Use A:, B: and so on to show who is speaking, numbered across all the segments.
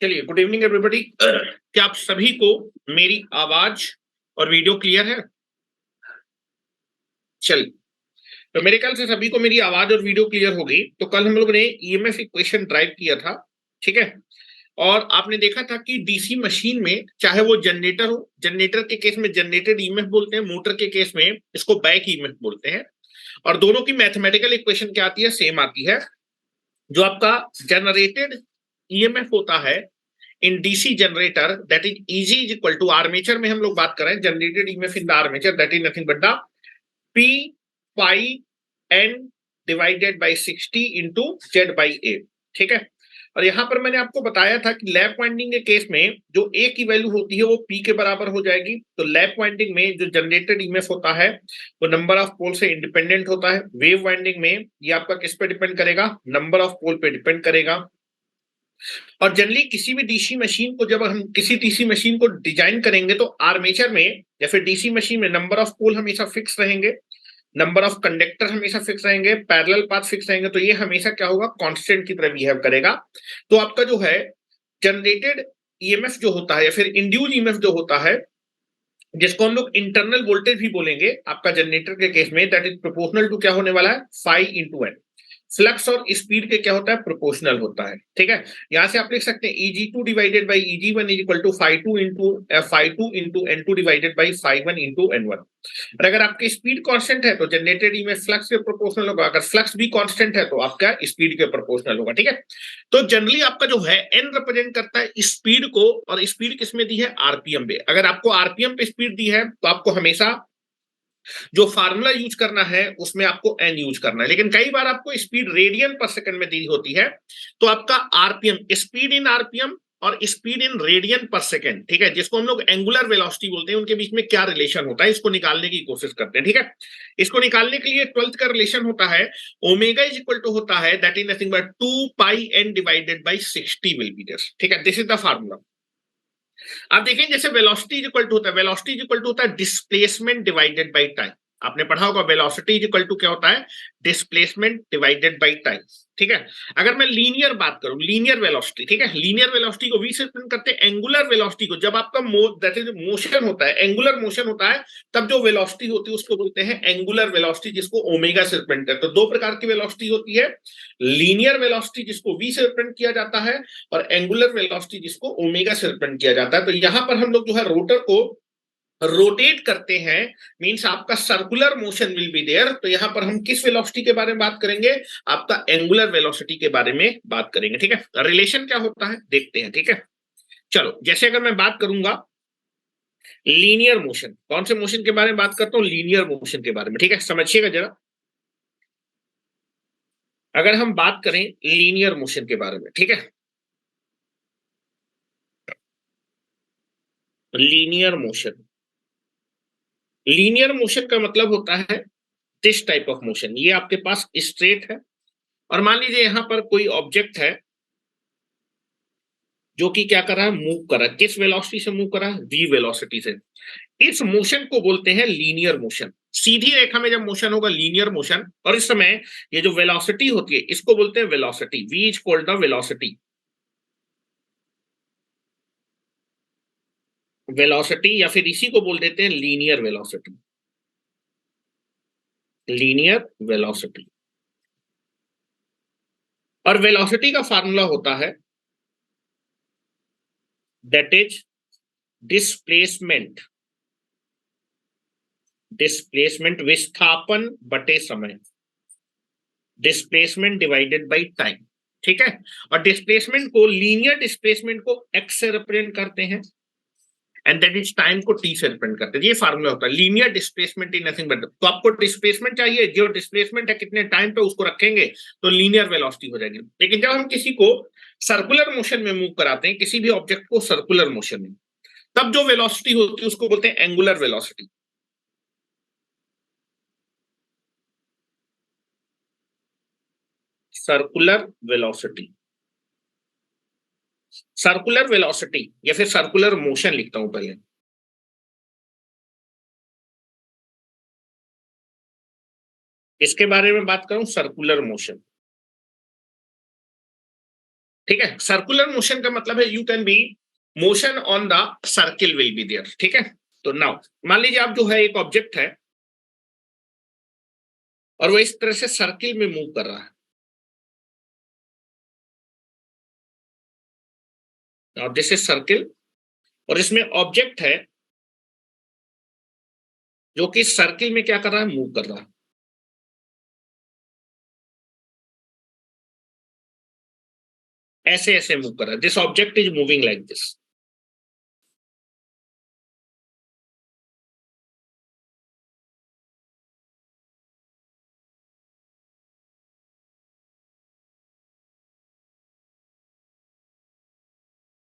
A: चलिए, good evening everybody. क्या आप सभी को मेरी आवाज और वीडियो क्लियर है? चलिए, तो मेरे ख्याल से सभी को मेरी आवाज और वीडियो क्लियर होगी। तो कल हम लोग ने ईएमएफ इक्वेशन ड्राइव किया था, ठीक है। और आपने देखा था कि डीसी मशीन में चाहे वो जनरेटर हो, जनरेटर के केस में जनरेटेड ईएमएफ बोलते हैं, मोटर के केस में इसको बैक ईएमएफ बोलते हैं। और दोनों की मैथमेटिकल इक्वेशन क्या आती है? सेम आती है। जो आपका जनरेटेड ईएमएफ होता है in DC generator, that is E G is equal to, armature में हम लोग बात करें generated EMF in the armature, that is nothing but the P pi N divided by 60 into Z by A, ठीक है। और यहां पर मैंने आपको बताया था कि लैप वाइंडिंग के केस में जो ए की वैल्यू होती है वो पी के बराबर हो जाएगी। तो लैप वाइंडिंग में जो जनरेटेड ईएमएफ होता है वो नंबर ऑफ पोल से इंडिपेंडेंट होता है। वेव वाइंडिंग में ये आपका किस पे डिपेंड करेगा? नंबर ऑफ पोल पे डिपेंड करेगा। और जनरली किसी भी डीसी मशीन को, जब हम किसी डीसी मशीन को डिजाइन करेंगे तो आर्मेचर में या फिर डीसी मशीन में नंबर ऑफ पोल हमेशा फिक्स रहेंगे, नंबर ऑफ कंडक्टर हमेशा फिक्स रहेंगे, पैरेलल पाथ फिक्स रहेंगे। तो ये हमेशा क्या होगा? कांस्टेंट की तरह बिहेव करेगा। तो आपका जो है जनरेटेड ईएमएफ जो होता है या फिर इंड्यूस ईएमएफ जो होता है, जिसको हम लोग इंटरनल वोल्टेज भी बोलेंगे आपका जनरेटर के केस में, दैट इज प्रोपोर्शनल टू क्या होने वाला है? Phi into N. फ्लक्स और स्पीड के क्या होता है? प्रोपोर्शनल होता है, ठीक है। यहां से आप लिख सकते हैं Eg2 divided by Eg1 is equal to phi two into N2 divided by फाई1 इंटू N1। और अगर आपकी स्पीड कांस्टेंट है तो जनरेटेड ई में फ्लक्स के प्रोपोर्शनल होगा, अगर फ्लक्स भी कांस्टेंट है तो आपका स्पीड के प्रोपोर्शनल होगा, ठीक है। तो जनरली आपका जो है एन रिप्रेजेंट करता है स्पीड को, और स्पीड किसमें दी है? आरपीएम पे। अगर आपको आरपीएम पे स्पीड दी है तो आपको हमेशा जो फार्मूला यूज करना है उसमें आपको एन यूज करना है। लेकिन कई बार आपको स्पीड रेडियन पर सेकंड में दी होती है, तो आपका आरपीएम, स्पीड इन आरपीएम और स्पीड इन रेडियन पर सेकंड, ठीक है, जिसको हम लोग एंगुलर वेलोसिटी बोलते हैं, उनके बीच में क्या रिलेशन होता है इसको निकालने की कोशिश करते हैं, ठीक है। इसको निकालने के लिए 12th का रिलेशन होता है ओमेगा इज इक्वल टू होता है that is nothing but 2 pi N divided by 60 will be this, ठीक है। This is the formula. आप देखें जैसे वेलोसिटी इज इक्वल टू होता है, वेलोसिटी इज इक्वल टू होता है डिस्प्लेसमेंट डिवाइडेड बाई टाइम। आपने पढ़ा होगा वेलोसिटी इज इक्वल टू क्या होता है? डिस्प्लेसमेंट डिवाइडेड बाई टाइम, ठीक है। अगर मैं लीनियर बात करूं, लीनियर वेलोसिटी, ठीक है, लीनियर वेलोसिटी को वी से रिप्रेजेंट करते हैं एंगुलर वेलोसिटी को। जब आपका दैट इज मोशन होता है, एंगुलर मोशन होता है, तब जो वेलोसिटी होती है उसको बोलते हैं एंगुलर वेलोसिटी, जिसको ओमेगा से रिप्रेजेंट करते हैं। तो दो प्रकार की वेलोसिटी होती है, लीनियर वेलोसिटी जिसको वी से रिप्रेजेंट किया जाता है, और एंगुलर वेलोसिटी जिसको ओमेगा से रिप्रेजेंट किया जाता है। तो यहां पर हम लोग जो है रोटर को रोटेट करते हैं, मींस आपका circular motion will be there. तो यहां पर हम किस वेलोसिटी के बारे में बात करेंगे? आपका एंगुलर वेलोसिटी के बारे में बात करेंगे, ठीक है। रिलेशन क्या होता है देखते हैं, ठीक है। चलो, जैसे अगर मैं बात करूंगा लीनियर मोशन, कौन से मोशन के बारे में बात करता हूं? लीनियर मोशन के बारे में, ठीक है। समझिएगा जरा, अगर हम बात करें लीनियर मोशन के बारे में, ठीक है, लीनियर मोशन, लीनियर मोशन का मतलब होता है दिस टाइप ऑफ मोशन। ये आपके पास स्ट्रेट है, और मान लीजिए यहां पर कोई ऑब्जेक्ट है जो कि क्या कर रहा है? मूव कर रहा है। किस वेलोसिटी से मूव कर रहा है? वी वेलोसिटी से। इस मोशन को बोलते हैं लीनियर मोशन। सीधी रेखा में जब मोशन होगा लीनियर मोशन, और इस समय ये जो वेलोसिटी होती है इसको बोलते हैं velocity. V is called the velocity, velocity, या फिर इसी को बोल देते हैं लीनियर वेलोसिटी, लीनियर वेलोसिटी। और वेलोसिटी का फार्मूला होता है दैट इज डिस्प्लेसमेंट, डिस्प्लेसमेंट विस्थापन बटे समय, डिस्प्लेसमेंट डिवाइडेड बाई टाइम, ठीक है। और डिस्प्लेसमेंट को, लीनियर डिस्प्लेसमेंट को एक्स से रिप्रेजेंट करते हैं, एंड दैट इज टाइम को टी से रिप्रेजेंट करते हैं। ये फार्मूला होता है linear displacement in nothing but. तो आपको डिस्प्लेसमेंट चाहिए, जो डिस्प्लेसमेंट है कितने टाइम पे उसको रखेंगे तो लीनियर वेलोसिटी हो जाएगी। लेकिन जब हम किसी को सर्कुलर मोशन में मूव कराते हैं, किसी भी ऑब्जेक्ट को सर्कुलर मोशन में, तब जो वेलोसिटी होती है उसको बोलते हैं angular velocity, circular velocity, circular velocity या फिर सर्कुलर मोशन लिखता हूं पहले। इसके बारे में बात करूं, सर्कुलर मोशन। ठीक है, सर्कुलर मोशन का मतलब है you can be motion on the circle will be there. ठीक है, तो नाउ मान लीजिए आप जो है एक ऑब्जेक्ट है और वो इस तरह से सर्किल में मूव कर रहा है, और दिस इज सर्किल, और इसमें ऑब्जेक्ट है जो कि सर्किल में क्या कर रहा है, मूव कर रहा है, ऐसे ऐसे मूव कर रहा है, this object is moving like this.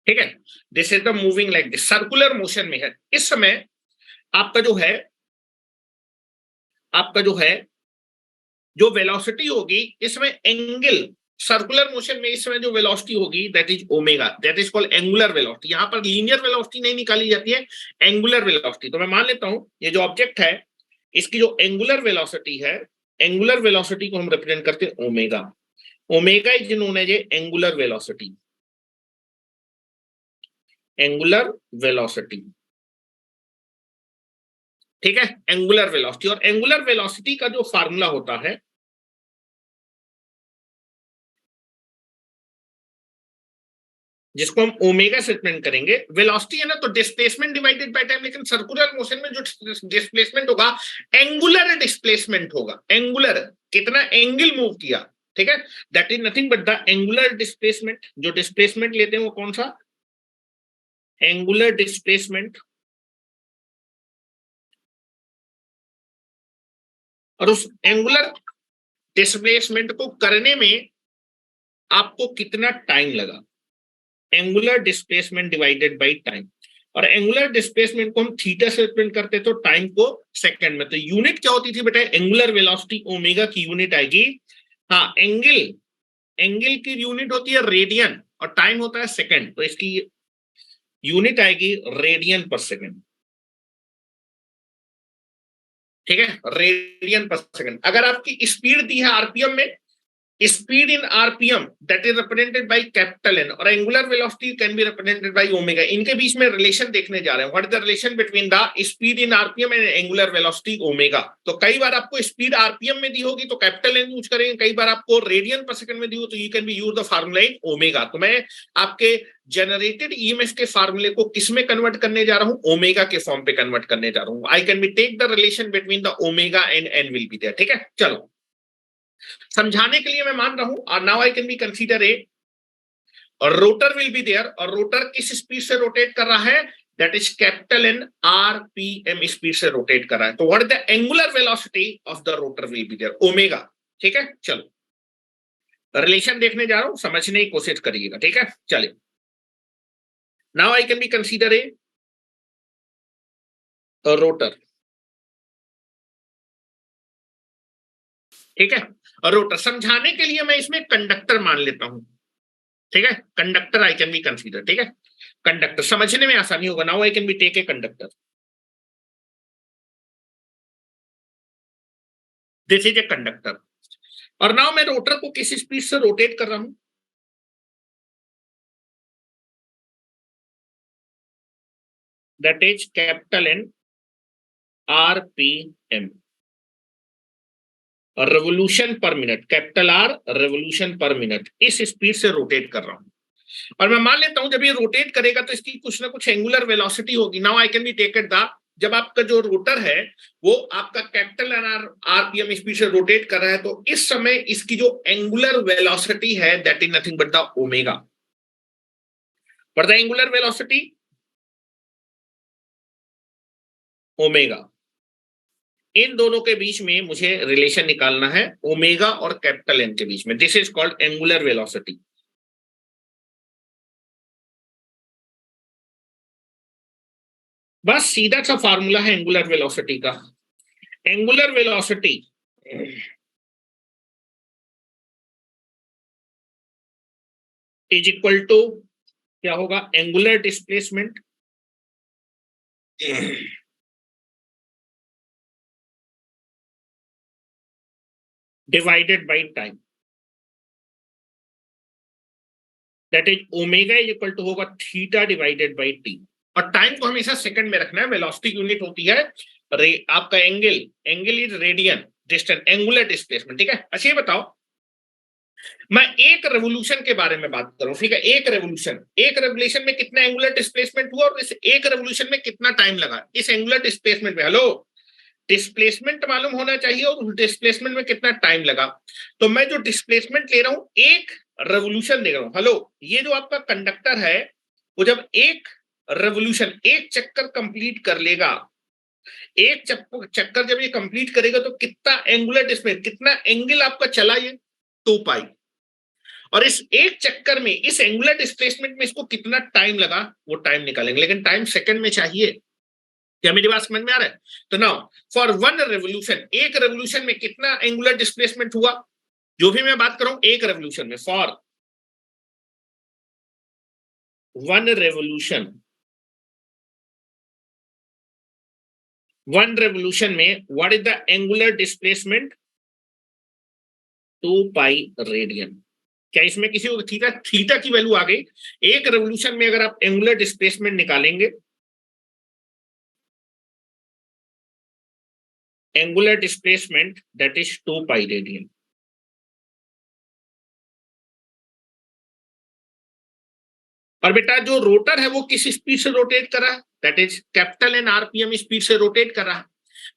A: ठीक है, this is the moving like this, circular motion में है। इस समय आपका जो है, आपका जो है जो वेलोसिटी होगी इसमें एंगल, सर्कुलर मोशन में इस समय जो वेलोसिटी होगी that is omega, that is called angular velocity. यहां पर लीनियर वेलोसिटी नहीं निकाली जाती है, एंगुलर वेलोसिटी। तो मैं मान लेता हूं ये जो ऑब्जेक्ट है इसकी जो एंगुलर वेलोसिटी है, एंगुलर वेलोसिटी को हम रिप्रेजेंट करते हैं omega. Omega is known as angular velocity, angular velocity. ठीक है, एंगुलर वेलोसिटी, और एंगुलर वेलोसिटी का जो फार्मूला होता है, जिसको हम ओमेगा से रिप्रेजेंट करेंगे, वेलोसिटी है ना, तो डिस्प्लेसमेंट डिवाइडेड बाय टाइम। लेकिन सर्कुलर मोशन में जो डिस्प्लेसमेंट होगा एंगुलर डिस्प्लेसमेंट होगा, एंगुलर कितना एंगल मूव किया। ठीक है, that is nothing but the angular displacement. जो डिस्प्लेसमेंट लेते हैं वो कौन सा, एंगुलर डिस्प्लेसमेंट। और उस एंगुलर डिस्प्लेसमेंट को करने में आपको कितना टाइम लगा, angular displacement divided by time. और एंगुलर डिस्प्लेसमेंट को हम थीटा से रिप्रेजेंट करते तो टाइम को सेकंड में। तो यूनिट क्या होती थी बेटा, एंगुलर वेलोसिटी ओमेगा की यूनिट आएगी, हाँ एंगल, एंगल की यूनिट होती है रेडियन और टाइम होता है सेकंड, तो इसकी यूनिट आएगी रेडियन पर सेकंड। ठीक है, रेडियन पर सेकंड। अगर आपकी स्पीड दी है आरपीएम में, speed in rpm that is represented by capital N, और angular velocity can be represented by omega। इनके बीच में रिलेशन देखने जा रहे हैं, what is the relation between the speed in rpm and angular velocity omega। तो कई बार आपको स्पीड आरपीएम में दी होगी तो कैपिटल एन यूज करेंगे, कई बार आपको रेडियन पर सेकंड में दी हो तो you can B use the formula in omega. तो मैं आपके जनरेटेड ईएमएफ के फार्मूले को किस में कन्वर्ट करने जा रहा हूं, ओमेगा के फॉर्म पे कन्वर्ट करने जा रहा हूं। I can be take the relation between the omega and N will be there. ठीक है, चलो समझाने के लिए मैं मान रहा हूं, और now I can be consider A, और रोटर विल बी देयर, और रोटर किस स्पीड से रोटेट कर रहा है, that is capital N RPM speed से रोटेट कर रहा है। तो what is the angular velocity of the rotor will be there, omega. ठीक है, चलो रिलेशन देखने जा रहा हूं, समझने की कोशिश करिएगा। ठीक है, चलिए now I can be consider A rotor. ठीक है, और रोटर समझाने के लिए मैं इसमें कंडक्टर मान लेता हूं। ठीक है, conductor I can be consider. ठीक है, कंडक्टर समझने में आसानी होगा। Now I can be take a conductor, this is a conductor. और नाउ मैं रोटर को किस स्पीड से रोटेट कर रहा हूं, that is capital N RPM, और revolution per minute, capital R revolution per minute, इस स्पीड से रोटेट कर रहा हूं। और मैं मान लेता हूं जब ये रोटेट करेगा तो इसकी कुछ ना कुछ एंगुलर वेलोसिटी होगी। Now I can be take it the, जब आपका जो रोटर है वो आपका कैपिटल एन आरपीएम स्पीड से रोटेट कर रहा है, तो इस समय इसकी जो एंगुलर वेलोसिटी है that is nothing but the omega. पर द एंगुलर वेलोसिटी ओमेगा, इन दोनों के बीच में मुझे रिलेशन निकालना है, ओमेगा और कैपिटल एन के बीच में, this is called angular velocity. बस सीधा सा फार्मूला है एंगुलर वेलोसिटी का, angular velocity is equal to क्या होगा, angular displacement divided by time. That is omega is equal to होगा थीटा डिवाइडेड बाई टी। और टाइम को हमेशा सेकंड में रखना है। वेलोसिटी यूनिट होती है आपका angle, angle is radian, distance, angular displacement, ठीक है। अच्छा ये बताओ, मैं एक रेवोल्यूशन के बारे में बात करूं, ठीक है। एक रेवोल्यूशन में कितना एंगुलर डिस्प्लेसमेंट हुआ और इस एक रेवोल्यूशन में कितना टाइम लगा इस एंगुलर डिस्प्लेसमेंट में। हेलो, डिस्प्लेसमेंट मालूम होना चाहिए और उस डिस्प्लेसमेंट में कितना टाइम लगा। तो मैं जो डिस्प्लेसमेंट ले रहा हूं एक रेवोल्यूशन दे रहा हूं। हेलो, ये जो आपका कंडक्टर है वो जब एक रेवोल्यूशन, एक चक्कर कंप्लीट कर लेगा, एक चक्कर जब ये कंप्लीट करेगा तो कितना एंगुलर डिस्प्लेसमेंट, कितना एंगल आपका चला, ये 2 पाई। और इस एक चक्कर में इस एंगुलर डिस्प्लेसमेंट में इसको कितना टाइम लगा वो टाइम निकालेंगे, लेकिन टाइम सेकंड में चाहिए। क्या मेरी बात समझ में आ रहा है? तो नाउ फॉर वन रेवोल्यूशन, एक रेवोल्यूशन में कितना एंगुलर डिस्प्लेसमेंट हुआ, जो भी मैं बात कर रहा हूं एक रेवोल्यूशन में, for one revolution, one revolution में what is the angular displacement, 2 pi radian. क्या इसमें किसी को थीटा, थीटा की वैल्यू आ गई? एक रेवोल्यूशन में अगर आप एंगुलर डिस्प्लेसमेंट निकालेंगे, angular displacement that is 2 pi radian. और बेटा जो रोटर है वो किस स्पीड से रोटेट कर रहा है, that is capital N RPM speed से रोटेट कर रहा है।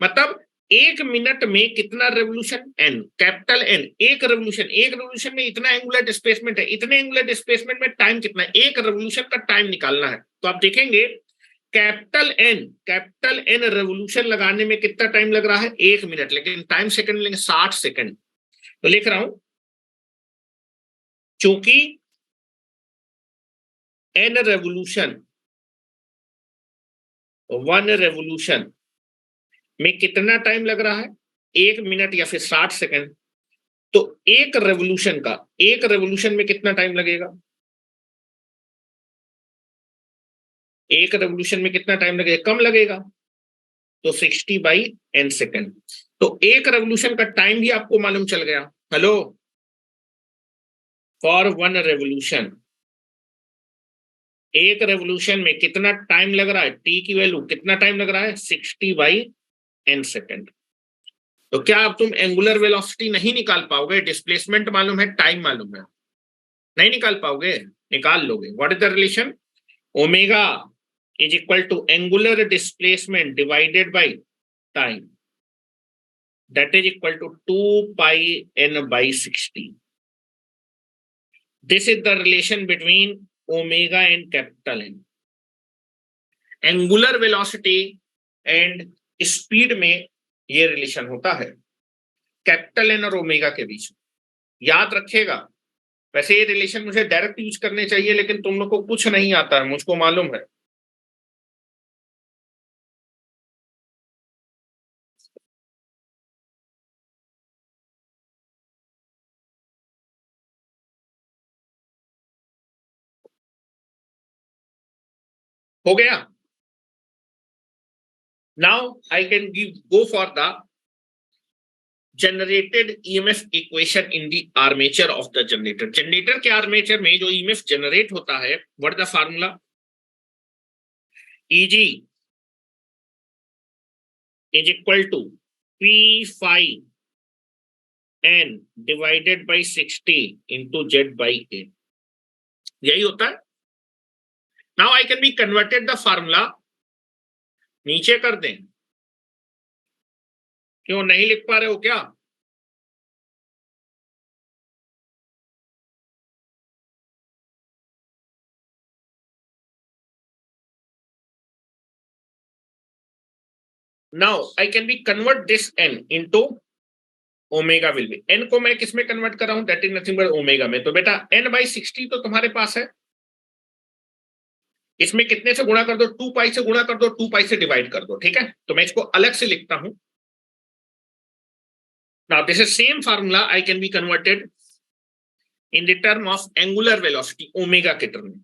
A: मतलब 1 मिनट में कितना रेवोल्यूशन, एन, कैपिटल एन, एक रेवोल्यूशन में इतना एंगुलर डिस्प्लेसमेंट है, इतने एंगुलर डिस्प्लेसमेंट में टाइम कितना है, एक रेवोल्यूशन का टाइम निकालना है। तो आप देखेंगे कैपिटल एन रेवोल्यूशन लगाने में कितना टाइम लग रहा है, 1 मिनट, लेकिन टाइम सेकंड लेंगे 60 सेकंड। तो लिख रहा हूं, चूंकि एन रेवोल्यूशन, वन रेवोल्यूशन में कितना टाइम लग रहा है, 1 मिनट या फिर 60 सेकंड। तो एक रेवोल्यूशन में कितना टाइम लगेगा, एक रेवोल्यूशन में कितना टाइम लगेगा, कम लगेगा, तो 60/n सेकंड। तो एक रेवोल्यूशन का टाइम भी आपको मालूम चल गया। हेलो, फॉर वन रेवोल्यूशन, एक रेवोल्यूशन में कितना टाइम लग रहा है, टी की वैल्यू कितना टाइम लग रहा है, 60/n सेकंड। तो क्या अब तुम एंगुलर वेलोसिटी नहीं निकाल पाओगे? डिस्प्लेसमेंट मालूम है, टाइम मालूम है, नहीं निकाल पाओगे? निकाल लोगे। What is the relation, omega is equal to angular displacement divided by time, that is equal to 2 pi n by 60. This is the relation between omega and capital N. Angular velocity and speed में ये relation होता है capital N और omega के बीच में, याद रखिएगा। वैसे ये रिलेशन मुझे डायरेक्ट यूज करने चाहिए, लेकिन तुम लोग को कुछ नहीं आता है, मुझको मालूम है। हो गया? Now I can go for the generated EMF equation in the armature of the generator. Generator के आर्मेचर में जो ईएमएफ जनरेट होता है, what the formula, Eg is equal to P phi n divided by 60 into Z by A, यही होता है। Now I can be converted the formula, नीचे कर दें, क्यों नहीं लिख पा रहे हो क्या? Now I can B convert this n into omega will be, n को मैं किस में कन्वर्ट कर रहा हूं, that is nothing but omega में। तो बेटा n/60 तो तुम्हारे पास है, इसमें कितने से गुणा कर दो, 2 पाई से गुणा कर दो, 2 पाई से डिवाइड कर दो, ठीक है। तो मैं इसको अलग से लिखता हूं। Now this is same formula I can be converted in the term of angular velocity, omega के टर्म में।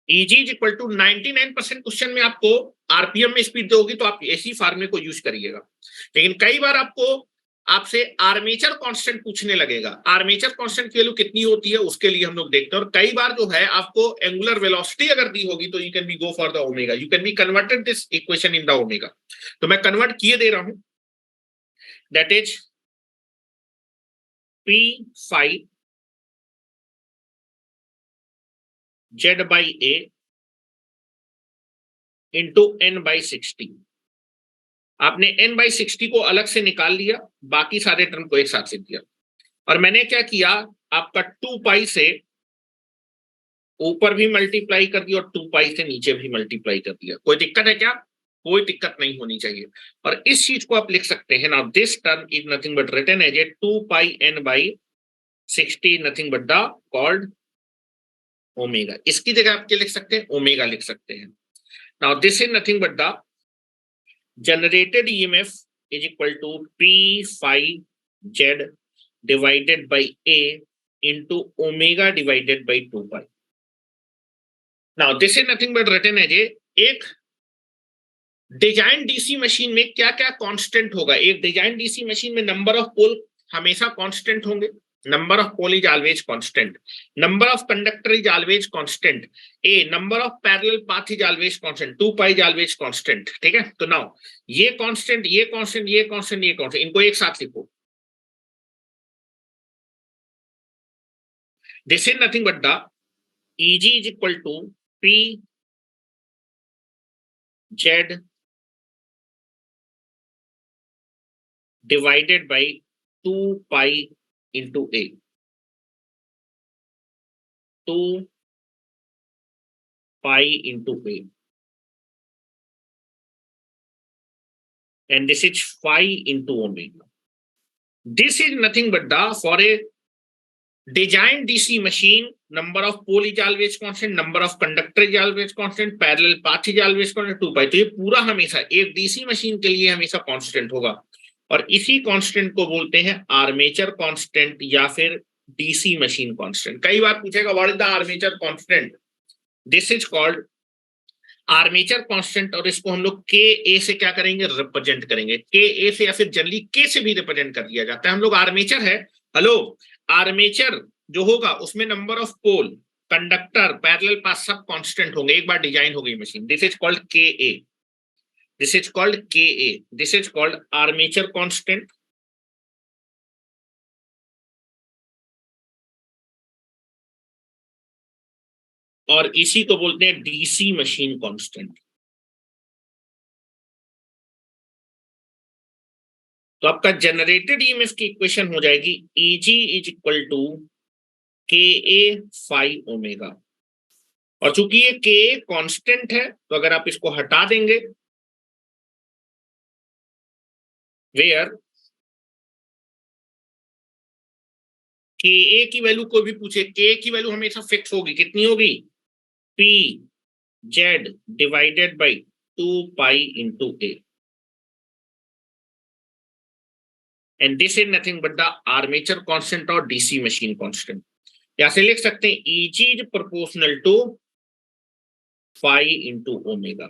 A: Eg is equal to 99% question में आपको आरपीएम में स्पीड दोगी तो आप ऐसी फार्मूले को यूज करिएगा। लेकिन कई बार आपको आपसे आर्मेचर कांस्टेंट पूछने लगेगा। आर्मेचर कांस्टेंट की वैल्यू कितनी होती है उसके लिए हम लोग देखते हैं। और कई बार जो है आपको एंगुलर वेलोसिटी अगर दी होगी तो you can be go for the omega, you can be converted this equation in the omega. तो मैं कन्वर्ट किए दे रहा हूं, that is P phi Z by A into N by 60। आपने n बाई 60 को अलग से निकाल लिया, बाकी सारे टर्म को एक साथ से दिया। और मैंने क्या किया, आपका 2 पाई से ऊपर भी मल्टीप्लाई कर दिया और 2 पाई से नीचे भी मल्टीप्लाई कर दिया। कोई दिक्कत है क्या? कोई दिक्कत नहीं होनी चाहिए। और इस चीज को आप लिख सकते हैं, now this term is nothing but written as a 2 pi n by 60 nothing but the called omega. इसकी जगह आप क्या लिख सकते हैं? ओमेगा लिख सकते हैं। Now this is nothing but the generated EMF is equal to P phi Z divided by A into omega divided by 2 pi. Now this is nothing but written as एक डिजाइन डीसी मशीन में क्या क्या constant होगा। एक design DC machine में number of पोल हमेशा constant होंगे, number of pole is always constant, number of conductor is always constant, a number of parallel path is always constant, 2 pi is always constant। ठीक है, तो now ये constant ये constant ये constant ये constant, इनको एक साथ लिखो। This is nothing but the eg is equal to p z divided by 2 pi into a, 2 pi into a, and this is phi into omega. This is nothing but the for a design DC machine, number of pole is always constant, number of conductor is always constant, parallel path is always constant, 2 pi। तो ये पूरा हमेशा एक DC machine के लिए हमेशा constant होगा। और इसी कांस्टेंट को बोलते हैं आर्मेचर कांस्टेंट या फिर डीसी मशीन कांस्टेंट। कई बार पूछेगा what is the armature constant, this is called armature constant. और इसको हम लोग के ए से क्या करेंगे, रिप्रेजेंट करेंगे। के ए से या फिर जनरली के से भी रिप्रेजेंट कर दिया जाता है। हम लोग आर्मेचर है, हेलो, आर्मेचर जो होगा उसमें number of pole, conductor, parallel path सब कांस्टेंट होंगे। एक बार डिजाइन हो गई machine, this is called K A, this is called K A, this is called armature constant. और इसी को बोलते हैं डीसी मशीन कांस्टेंट। तो आपका जनरेटेड ईएमएफ की इक्वेशन हो जाएगी Eg इज इक्वल टू के ए फाई ओमेगा। और चूंकि ये के ए कांस्टेंट है तो अगर आप इसको हटा देंगे, वेयर के ए की वैल्यू कोई भी पूछे, के ए की वैल्यू हमेशा फिक्स होगी। कितनी होगी? P Z divided by 2 pi into A, and this is nothing but the armature constant और डीसी मशीन कांस्टेंट। यहां से लिख सकते हैं Eg is proportional to phi into omega.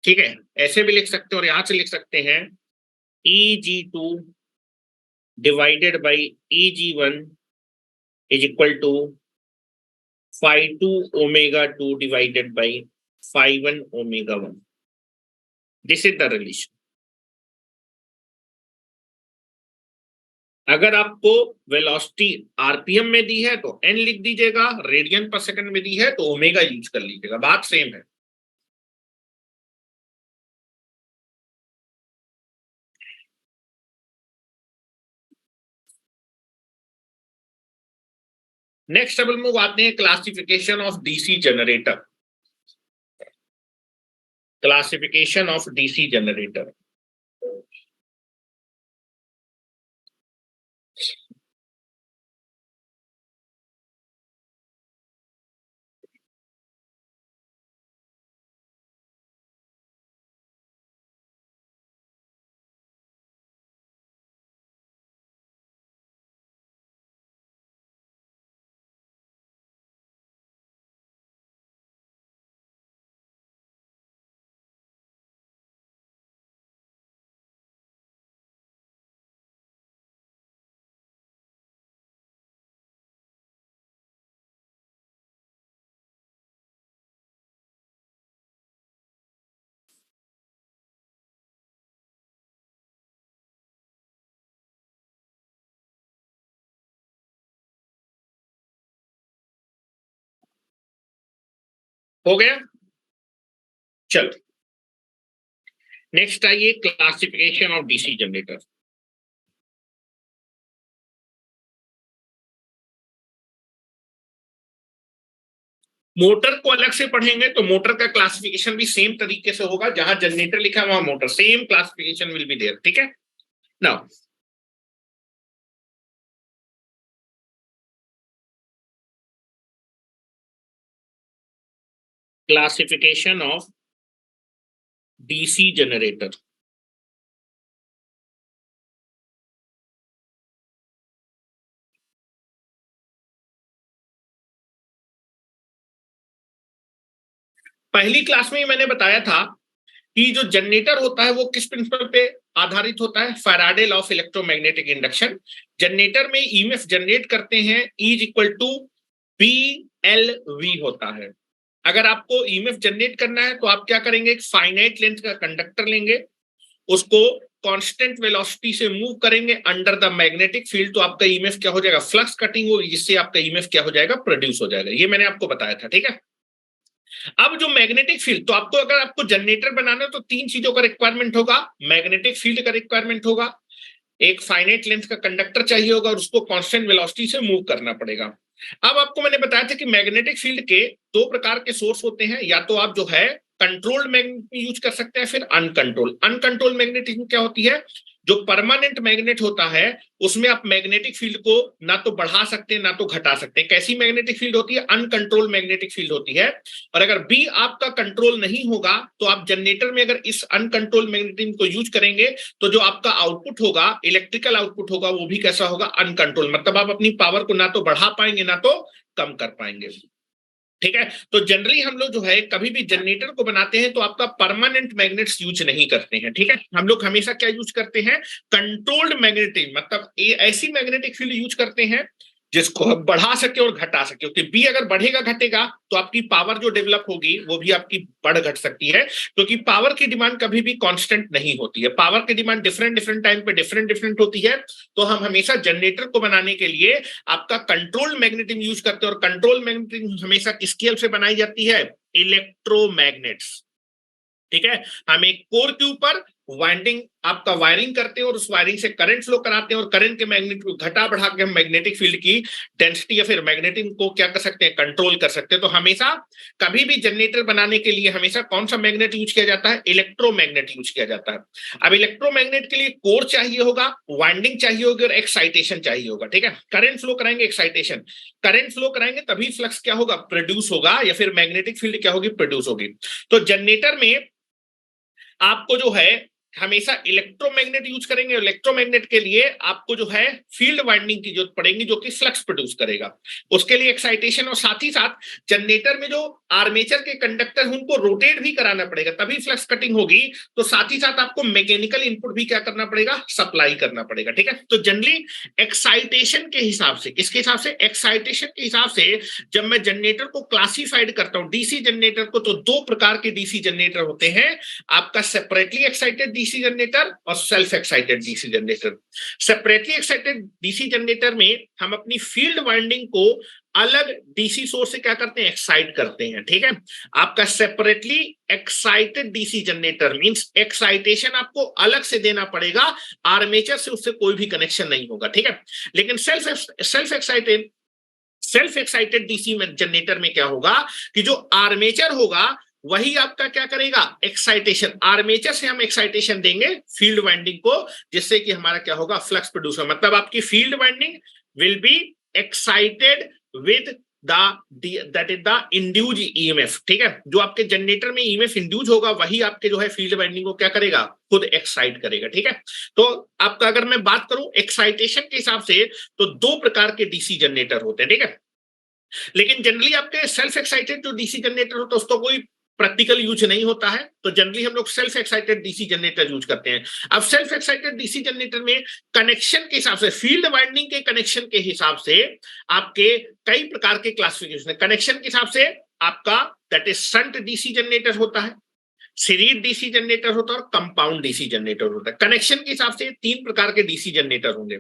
A: ठीक है, ऐसे भी लिख सकते हैं और यहां से लिख सकते हैं Eg2 divided by Eg1 is equal to phi 2 omega 2 divided by phi 1 omega 1। This is the relation. अगर आपको वेलोसिटी आरपीएम में दी है तो n लिख दीजिएगा, रेडियन पर सेकंड में दी है तो ओमेगा यूज कर लीजिएगा, बात सेम है। नेक्स्ट अब हम लोग आते हैं classification of DC generator. Classification of DC generator. हो गया। चलो नेक्स्ट आइए, classification of DC generator. Motor को अलग से पढ़ेंगे तो मोटर का क्लासिफिकेशन भी सेम तरीके से होगा, जहां जनरेटर लिखा है वहां motor, same classification will be there. ठीक है, now classification of DC generator. पहली क्लास में मैंने बताया था कि जो जनरेटर होता है वो किस प्रिंसिपल पे आधारित होता है, Faraday law of electromagnetic induction. Generator में ईएमएफ जनरेट करते हैं is equal to B L V होता है। अगर आपको ईएमएफ जनरेट करना है तो आप क्या करेंगे, एक फाइनाइट लेंथ का कंडक्टर लेंगे, उसको कांस्टेंट वेलोसिटी से मूव करेंगे अंडर द मैग्नेटिक फील्ड, तो आपका ईएमएफ क्या हो जाएगा, फ्लक्स कटिंग होगी, जिससे आपका ईएमएफ क्या हो जाएगा, प्रोड्यूस हो जाएगा। ये मैंने आपको बताया था। ठीक है, अब जो मैग्नेटिक फील्ड, तो आपको अगर आपको जनरेटर बनाना है तो तीन चीजों का रिक्वायरमेंट होगा, मैग्नेटिक फील्ड का रिक्वायरमेंट होगा, एक फाइनाइट लेंथ का कंडक्टर चाहिए होगा, और उसको कांस्टेंट वेलोसिटी से मूव करना पड़ेगा। अब आपको मैंने बताया था कि मैग्नेटिक फील्ड के दो प्रकार के सोर्स होते हैं, या तो आप जो है कंट्रोल्ड मैग्नेट यूज कर सकते हैं, फिर अनकंट्रोल्ड। अनकंट्रोल्ड मैग्नेटिज्म क्या होती है, जो परमानेंट मैग्नेट होता है उसमें आप मैग्नेटिक फील्ड को ना तो बढ़ा सकते हैं ना तो घटा सकते हैं। कैसी मैग्नेटिक फील्ड होती है, अनकंट्रोल्ड मैग्नेटिक फील्ड होती है। और अगर बी आपका कंट्रोल नहीं होगा तो आप जनरेटर में अगर इस अनकंट्रोल्ड मैग्नेटिज्म को यूज करेंगे तो जो आपका आउटपुट होगा, इलेक्ट्रिकल आउटपुट होगा, वो भी कैसा होगा, अनकंट्रोल। मतलब आप अपनी पावर को ना तो बढ़ा पाएंगे ना तो कम कर पाएंगे। ठीक है, तो जनरली हम लोग जो है कभी भी जनरेटर को बनाते हैं तो आपका परमानेंट मैग्नेट्स यूज नहीं करते हैं। ठीक है, हम लोग हमेशा क्या यूज करते हैं, कंट्रोल्ड मैग्नेटिक, मतलब ऐसी मैग्नेटिक फील्ड यूज करते हैं जिसको हम बढ़ा सके और घटा सके, क्योंकि बी अगर बढ़ेगा घटेगा तो आपकी पावर जो डेवलप होगी वो भी आपकी बढ़ घट सकती है, क्योंकि पावर की डिमांड कभी भी कांस्टेंट नहीं होती है। पावर की डिमांड डिफरेंट डिफरेंट टाइम पे डिफरेंट डिफरेंट होती है। तो हम हमेशा जनरेटर को बनाने के लिए आपका कंट्रोल मैग्नेटिज्म यूज करते हैं, और कंट्रोल मैग्नेटिज्म हमेशा किसकी हेल्प से बनाई जाती है, इलेक्ट्रोमैग्नेट्स। ठीक है, हम एक कोर के ऊपर वाइंडिंग आपका वायरिंग करते हैं और उस वायरिंग से करंट फ्लो कराते हैं, और करंट के मैग्नेट को घटा बढ़ा के हम मैग्नेटिक फील्ड की डेंसिटी या फिर मैग्नेटिज्म को क्या कर सकते हैं, कंट्रोल कर सकते हैं। तो हमेशा कभी भी जनरेटर बनाने के लिए हमेशा कौन सा मैग्नेट यूज किया जाता है, इलेक्ट्रोमैग्नेट यूज किया जाता है। अब इलेक्ट्रोमैग्नेट के लिए कोर चाहिए होगा, वाइंडिंग चाहिए होगी और एक्साइटेशन चाहिए होगा। ठीक है, करंट फ्लो कराएंगे, एक्साइटेशन, करंट फ्लो कराएंगे तभी फ्लक्स क्या होगा, प्रोड्यूस होगा, या फिर मैग्नेटिक फील्ड क्या होगी, प्रोड्यूस होगी। तो जनरेटर में आपको जो है हमेशा इलेक्ट्रोमैग्नेट यूज करेंगे। इलेक्ट्रोमैग्नेट के लिए आपको जो है फील्ड वाइंडिंग की जरूरत पड़ेगी जो कि फ्लक्स प्रोड्यूस करेगा, उसके लिए एक्साइटेशन, और साथ ही साथ जनरेटर में जो आर्मेचर के कंडक्टर हैं उनको रोटेट भी कराना पड़ेगा, तभी फ्लक्स कटिंग होगी। तो साथ ही साथ आपको मैकेनिकल इनपुट भी क्या करना पड़ेगा, सप्लाई करना पड़ेगा। ठीक है, तो जनरली एक्साइटेशन के हिसाब से, किसके हिसाब से, एक्साइटेशन के हिसाब से जब मैं जनरेटर को क्लासिफाइड करता हूं डीसी जनरेटर को, तो दो प्रकार के डीसी जनरेटर होते हैं, आपका सेपरेटली एक्साइटेड डीसी जनरेटर और self excited DC generator. Separately excited DC generator में हम अपनी फील्ड वाइंडिंग को अलग डीसी सोर्स से क्या करते हैं, एक्साइट करते हैं। ठीक है, आपका separately excited DC generator means excitation आपको अलग से देना पड़ेगा, आर्मेचर से उससे कोई भी कनेक्शन नहीं होगा। ठीक है, लेकिन सेल्फ एक्साइटेड डीसी जनरेटर में क्या होगा कि जो आर्मेचर होगा वही आपका क्या करेगा, एक्साइटेशन, आर्मेचर से हम एक्साइटेशन देंगे फील्ड वाइंडिंग को, जिससे कि हमारा क्या होगा, फ्लक्स प्रोड्यूस होगा। मतलब आपकी field winding will be excited with that is the induced EMF. ठीक है, जो आपके जनरेटर में ईएमएफ इंड्यूज होगा वही आपके जो है फील्ड वाइंडिंग को क्या करेगा, खुद एक्साइट करेगा। ठीक है, तो आपका अगर मैं बात करूं एक्साइटेशन के हिसाब से तो दो प्रकार के डीसी जनरेटर होते हैं। ठीक है, लेकिन जनरली आपके सेल्फ एक्साइटेड जो डीसी जनरेटर होता है उसका कोई प्रैक्टिकल यूज नहीं होता है, तो जनरली हम लोग self excited DC generator use करते हैं। अब सेल्फ एक्साइटेड डीसी जनरेटर में कनेक्शन के हिसाब से, फील्ड वाइंडिंग के कनेक्शन के हिसाब से आपके कई प्रकार के क्लासिफिकेशन है। कनेक्शन के हिसाब से आपका that is shunt DC generator होता है, सीरीज डीसी जनरेटर होता है और कंपाउंड डीसी जनरेटर होता है। कनेक्शन के हिसाब से तीन प्रकार के डीसी जनरेटर होंगे।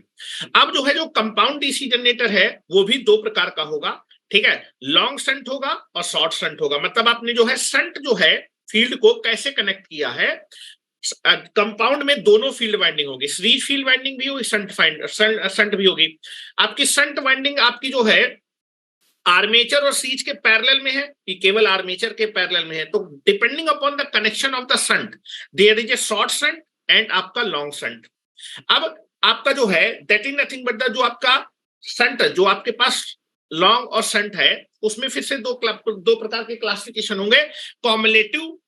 A: अब जो है जो कंपाउंड डीसी जनरेटर है वो भी दो प्रकार का होगा। ठीक है, लॉन्ग शंट होगा और शॉर्ट शंट होगा। मतलब आपने जो है शंट जो है फील्ड को कैसे कनेक्ट किया है, कंपाउंड में दोनों फील्ड वाइंडिंग होगी, सीरीज फील्ड वाइंडिंग भी होगी, शंट भी होगी। आपकी शंट वाइंडिंग आपकी जो है आर्मेचर और सीरीज के पैरेलल में है कि केवल आर्मेचर के पैरेलल में है, तो depending upon the connection of the shunt there is a short shunt and आपका लॉन्ग शंट। अब आपका जो है that is nothing but the जो आपका शंट जो आपके पास लॉन्ग और शंट है उसमें फिर से दो प्रकार के क्लासिफिकेशन होंगे, कॉमुलेटिव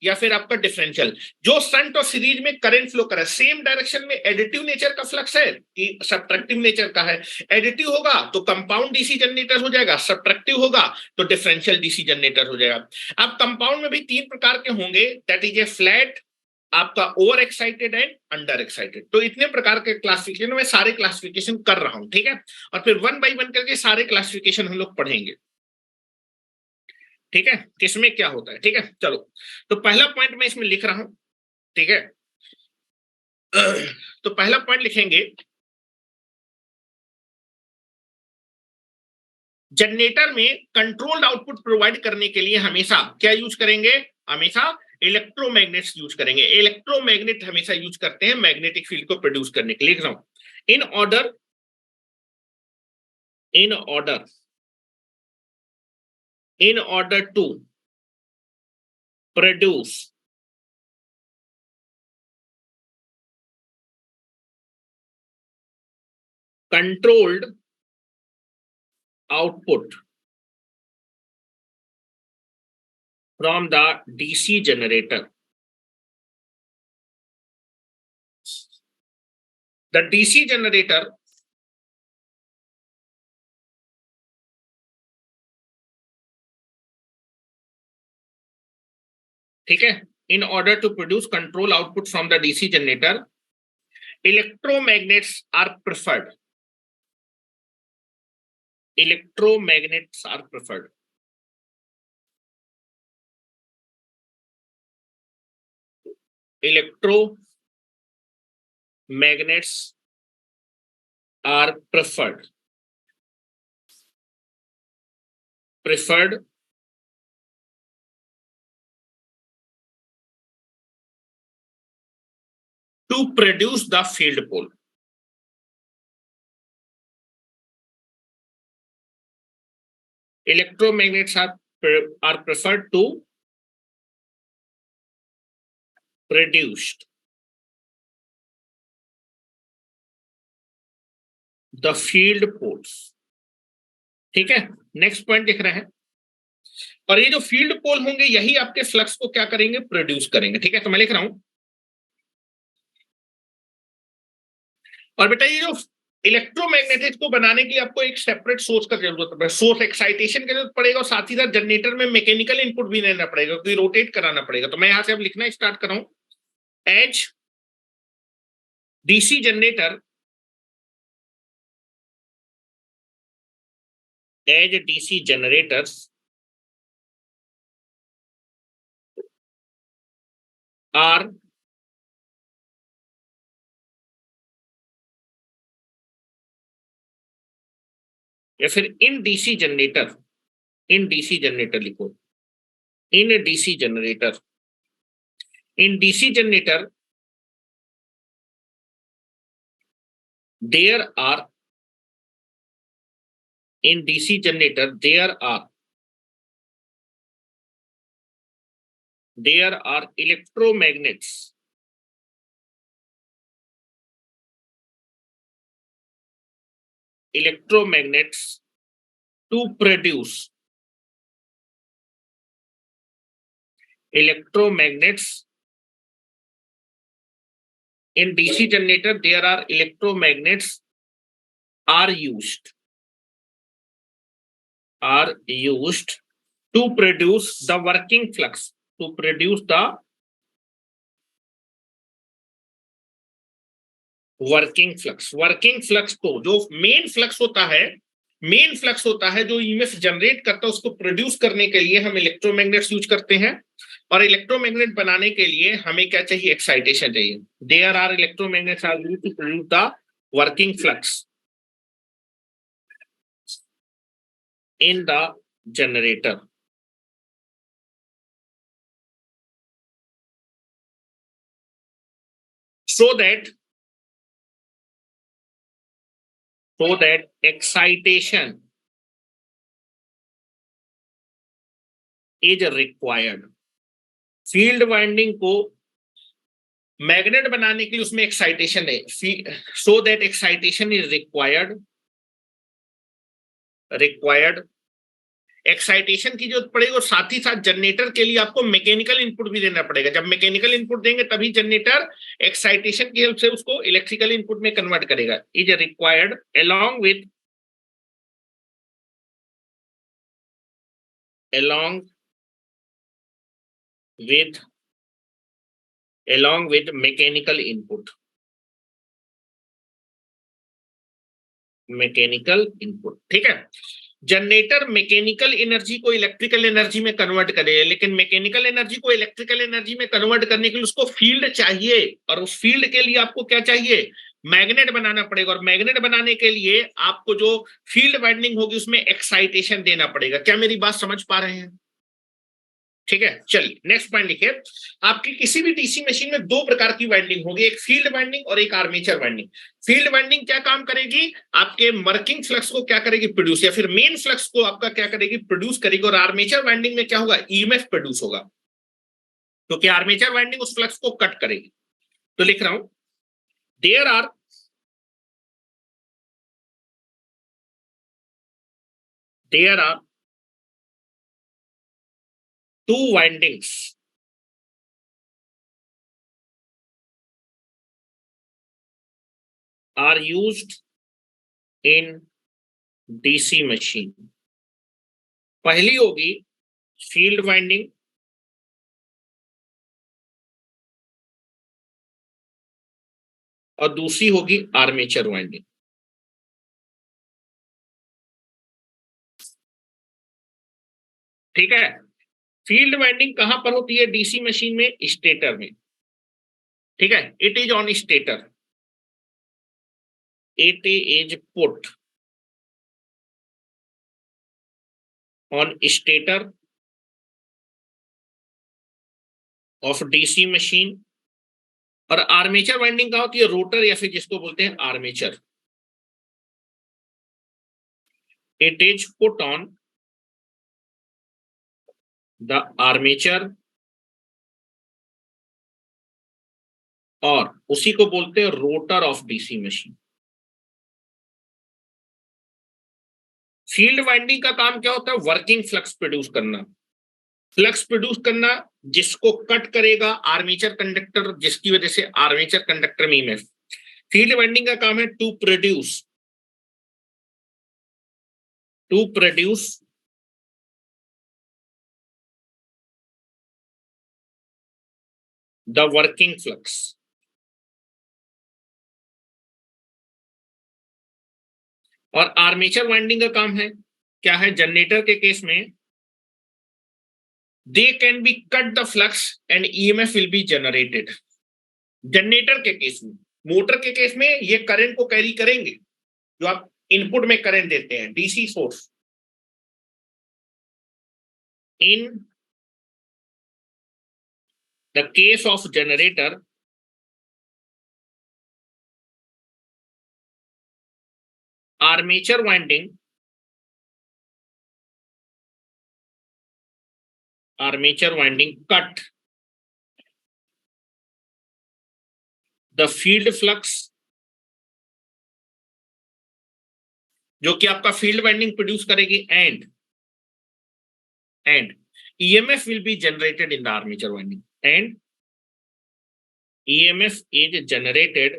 A: या फिर आपका डिफरेंशियल। जो शंट और सीरीज में करंट फ्लो कर रहा है सेम डायरेक्शन में, एडिटिव नेचर का फ्लक्स है कि सब्ट्रैक्टिव नेचर का है। एडिटिव होगा तो कंपाउंड डीसी जनरेटर हो जाएगा, सब्ट्रैक्टिव होगा तो डिफरेंशियल डीसी जनरेटर हो जाएगा। अब कंपाउंड में भी तीन प्रकार के होंगे, दैट इज ए फ्लैट, आपका over excited and under excited. तो इतने प्रकार के क्लासिफिकेशन में सारे क्लासिफिकेशन कर रहा हूं, ठीक है, और फिर वन बाई वन करके सारे क्लासिफिकेशन हम लोग पढ़ेंगे, ठीक है, किसमें क्या होता है, ठीक है। चलो, तो पहला पॉइंट मैं इसमें लिख रहा हूं, ठीक है। तो पहला पॉइंट लिखेंगे, जनरेटर में कंट्रोल्ड आउटपुट प्रोवाइड करने के लिए हमेशा क्या यूज करेंगे, हमेशा इलेक्ट्रोमैग्नेट्स यूज करेंगे। इलेक्ट्रोमैग्नेट हमेशा यूज करते हैं मैग्नेटिक फील्ड को प्रोड्यूस करने के लिए। लिख रहा हूं, in order in order to produce controlled output from the DC generator, the DC generator ठीक है, in order to produce control output from the DC generator, electromagnets are preferred. Electromagnets are preferred. Electromagnets are preferred. Preferred to produce the field pole. Electromagnets are preferred to produce the field poles, ठीक है। Next point लिख रहे हैं, और ये जो field पोल होंगे यही आपके फ्लक्स को क्या करेंगे, प्रोड्यूस करेंगे, ठीक है। तो मैं लिख रहा हूं, और बेटा ये जो इलेक्ट्रोमैग्नेटिक को बनाने के लिए आपको एक सेपरेट सोर्स का जरूरत पड़ेगा, सोर्स एक्साइटेशन की जरूरत पड़ेगा, और साथ ही साथ जनरेटर में मैकेनिकल इनपुट भी लेना पड़ेगा क्योंकि रोटेट कराना पड़ेगा। तो मैं यहां से अब लिखना स्टार्ट कर रहा हूं, as DC generator, as DC generators are या फिर in DC generator, in DC generator लिखो, in DC generator, in DC generator there are, in DC generator there are electromagnets, electromagnets to produce, electromagnets in DC generator there are electromagnets are used to produce the working flux, to produce the working flux. Working flux को जो main flux होता है, main flux होता है जो EMF generate करता है, उसको प्रोड्यूस करने के लिए हम इलेक्ट्रोमैग्नेट्स यूज करते हैं। और इलेक्ट्रोमैग्नेट बनाने के लिए हमें क्या चाहिए, एक्साइटेशन चाहिए। There are electromagnets are used to produce the working flux, in the generator. So that excitation is required. Field winding को मैग्नेट बनाने के लिए उसमें एक्साइटेशन है, so that excitation is required. Excitation की जरूरत पड़ेगी और साथ ही साथ जनरेटर के लिए आपको मैकेनिकल इनपुट भी देना पड़ेगा। जब मैकेनिकल इनपुट देंगे तभी जनरेटर एक्साइटेशन की हेल्प से उसको इलेक्ट्रिकल इनपुट में कन्वर्ट करेगा। Is required along with mechanical input. ठीक है। जनरेटर मैकेनिकल एनर्जी को इलेक्ट्रिकल एनर्जी में कन्वर्ट करेगा, लेकिन मैकेनिकल एनर्जी को इलेक्ट्रिकल एनर्जी में कन्वर्ट करने के लिए उसको फील्ड चाहिए, और उस फील्ड के लिए आपको क्या चाहिए, मैग्नेट बनाना पड़ेगा। और मैग्नेट बनाने के लिए आपको जो फील्ड वाइंडिंग होगी उसमें एक्साइटेशन देना पड़ेगा। क्या मेरी बात समझ पा रहे हैं? ठीक है, चलिए नेक्स्ट पॉइंट लिखिए। आपकी किसी भी डीसी मशीन में दो प्रकार की वाइंडिंग होगी, एक फील्ड वाइंडिंग और एक आर्मेचर वाइंडिंग। फील्ड वाइंडिंग क्या काम करेगी, आपके वर्किंग फ्लक्स को क्या करेगी, प्रोड्यूस, या फिर मेन फ्लक्स को आपका क्या करेगी, प्रोड्यूस करेगी। और आर्मेचर वाइंडिंग में क्या होगा, ईएमएफ प्रोड्यूस होगा, क्योंकि आर्मेचर वाइंडिंग उस फ्लक्स को कट करेगी। तो लिख रहा हूं, there are two windings are used in DC machine. पहली होगी फील्ड वाइंडिंग और दूसरी होगी आर्मेचर वाइंडिंग। ठीक है, फील्ड वाइंडिंग कहां पर होती है डीसी मशीन में, स्टेटर में। ठीक है, it is on stator, it is put on stator of DC machine. और आर्मेचर वाइंडिंग कहां होती है, रोटर, या फिर जिसको बोलते हैं armature. It is put on the armature, और उसी को बोलते हैं rotor of DC machine. Field winding का काम क्या होता है, वर्किंग फ्लक्स प्रोड्यूस करना। फ्लक्स प्रोड्यूस करना जिसको कट करेगा आर्मेचर कंडक्टर, जिसकी वजह से आर्मेचर कंडक्टर में ईएमएफ। फील्ड वाइंडिंग का काम है to produce the working flux. और आर्मेचर वाइंडिंग का काम है क्या है, जनरेटर के केस में they can be cut the flux and EMF will be generated. Generator के केस में, मोटर के केस में ये करंट को कैरी करेंगे, जो आप इनपुट में करंट देते हैं DC source. In the case of generator, armature winding cut the field flux, जो कि आपका फील्ड वाइंडिंग प्रोड्यूस करेगी, and EMF will be generated in the armature winding, and EMF is generated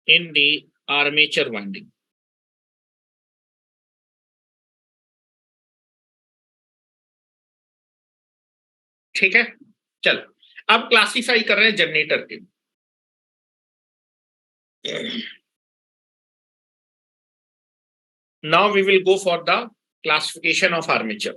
A: in the armature winding। ठीक है, चलो अब classify कर रहे हैं जनरेटर के। Now we will go for the classification of armature.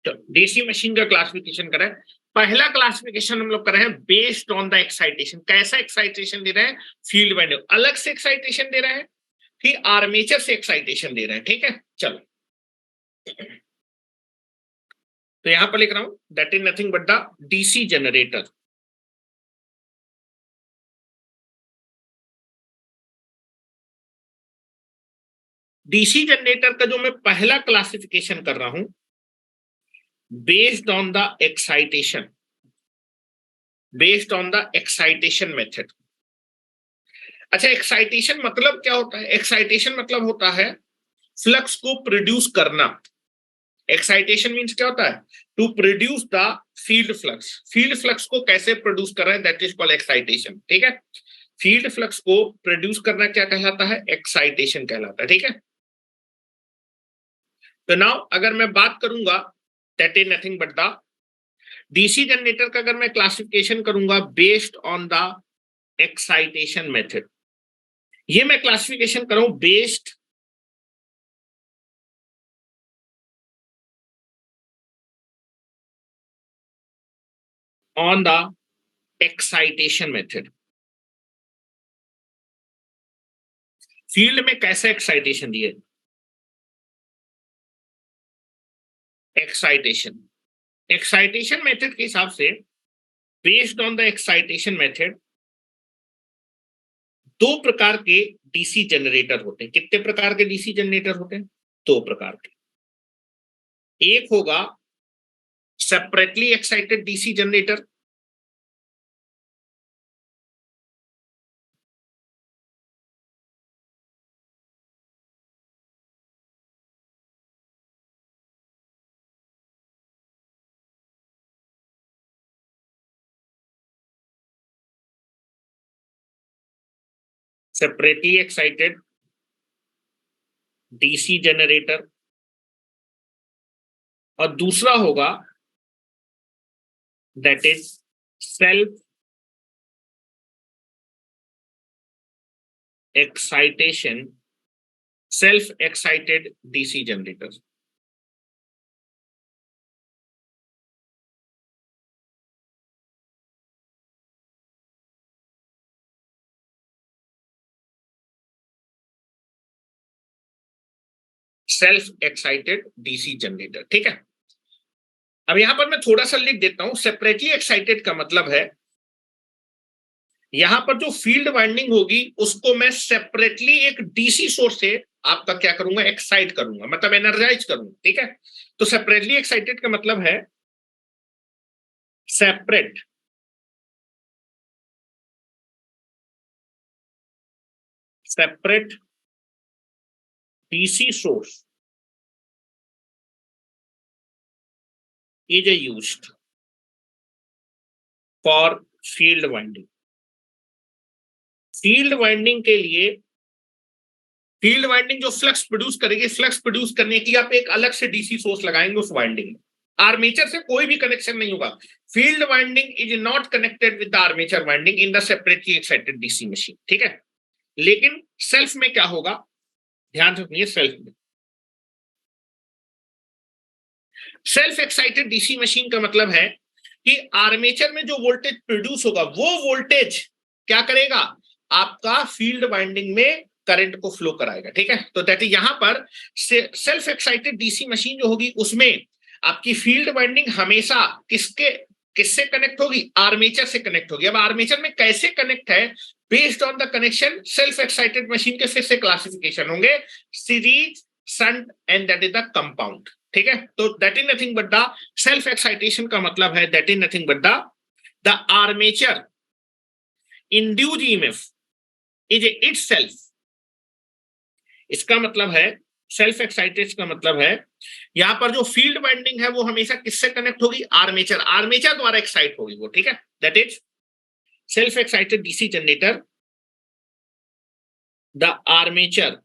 A: तो डीसी मशीन का क्लासिफिकेशन करें। पहला क्लासिफिकेशन हम लोग कर रहे हैं बेस्ड ऑन द एक्साइटेशन। कैसा एक्साइटेशन दे रहे हैं? Field winding. अलग से एक्साइटेशन दे रहे हैं, फिर आर्मेचर से एक्साइटेशन दे रहे हैं। ठीक है, चलो तो यहां पर लिख रहा हूं that is nothing but the DC generator. DC generator का जो मैं पहला क्लासिफिकेशन कर रहा हूं based on the excitation, based on the excitation method. अच्छा, एक्साइटेशन मतलब क्या होता है? एक्साइटेशन मतलब होता है फ्लक्स को प्रोड्यूस करना। एक्साइटेशन मींस क्या होता है? To produce the field flux. Field flux को कैसे प्रोड्यूस कर रहा है, दैट इज कॉल्ड एक्साइटेशन। ठीक है, फील्ड फ्लक्स को प्रोड्यूस करना क्या कहलाता है? एक्साइटेशन कहलाता है। ठीक है, तो नाउ अगर मैं बात करूंगा that is nothing but the DC generator का, अगर मैं क्लासिफिकेशन करूंगा based on the excitation method, ये मैं क्लासिफिकेशन करूं based on the excitation method. Field में कैसे एक्साइटेशन दिए? एक्साइटेशन, एक्साइटेशन मेथड के हिसाब से based on the excitation method दो प्रकार के डीसी जनरेटर होते हैं। कितने प्रकार के डीसी जनरेटर होते हैं? दो प्रकार के। एक होगा separately excited DC generator, separately excited DC generator, और दूसरा होगा that is self excitation, self excited DC generator. Self excited DC generator. ठीक है, अब यहां पर मैं थोड़ा सा लिख देता हूं। सेपरेटली एक्साइटेड का मतलब है यहां पर जो फील्ड वाइंडिंग होगी उसको मैं सेपरेटली एक डीसी सोर्स से आपका क्या करूंगा? एक्साइट करूंगा, मतलब एनर्जाइज करूंगा। ठीक है, तो सेपरेटली एक्साइटेड का मतलब है separate separate DC source is used for field winding. Field winding के लिए, फील्ड वाइंडिंग जो फ्लक्स प्रोड्यूस करेगी, फ्लक्स प्रोड्यूस करने के लिए आप एक अलग से डीसी सोर्स लगाएंगे उस वाइंडिंग में। आर्मेचर से कोई भी कनेक्शन नहीं होगा। Field winding is not connected with the armature winding in the separately excited DC machine. ठीक है, लेकिन सेल्फ में क्या होगा? ध्यान रखिए, सेल्फ में, सेल्फ एक्साइटेड डीसी मशीन का मतलब है कि आर्मेचर में जो वोल्टेज प्रोड्यूस होगा वो वोल्टेज क्या करेगा? आपका फील्ड वाइंडिंग में करंट को फ्लो कराएगा। ठीक है, तो दैट इज यहां पर सेल्फ एक्साइटेड डीसी मशीन जो होगी उसमें आपकी फील्ड वाइंडिंग हमेशा किससे कनेक्ट होगी? आर्मेचर से कनेक्ट होगी। अब आर्मेचर में कैसे कनेक्ट है? Based on the connection self excited machine के फिर से क्लासिफिकेशन होंगे, series, shunt and that is the compound. ठीक है, तो that is nothing but the self excitation का मतलब है that is nothing but the armature induced EMF is itself. इसका मतलब है सेल्फ एक्साइटेड का मतलब है यहां पर जो फील्ड वाइंडिंग है वो हमेशा किससे कनेक्ट होगी? आर्मेचर, आर्मेचर द्वारा एक्साइट होगी वो। ठीक है, that is self excited DC generator, the armature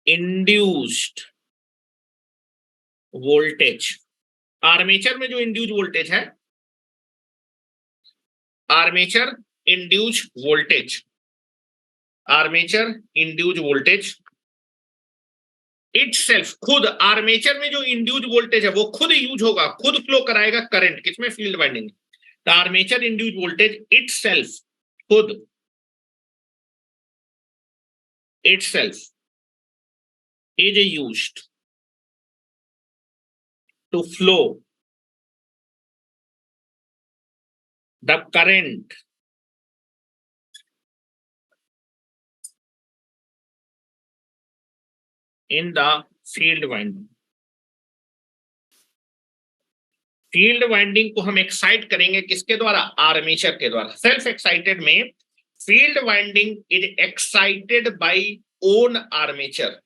A: induced voltage. Armature में जो इंड्यूस्ड वोल्टेज है, armature induced voltage, armature induced voltage itself, खुद आर्मेचर में जो इंड्यूस्ड वोल्टेज है वो खुद यूज होगा, खुद फ्लो कराएगा करंट, किसमें, field winding. The armature induced voltage itself, खुद, itself is used to flow the current in the field winding. Field winding को हम एक्साइट करेंगे किसके द्वारा, आर्मेचर के द्वारा। सेल्फ एक्साइटेड में field winding is excited by own armature,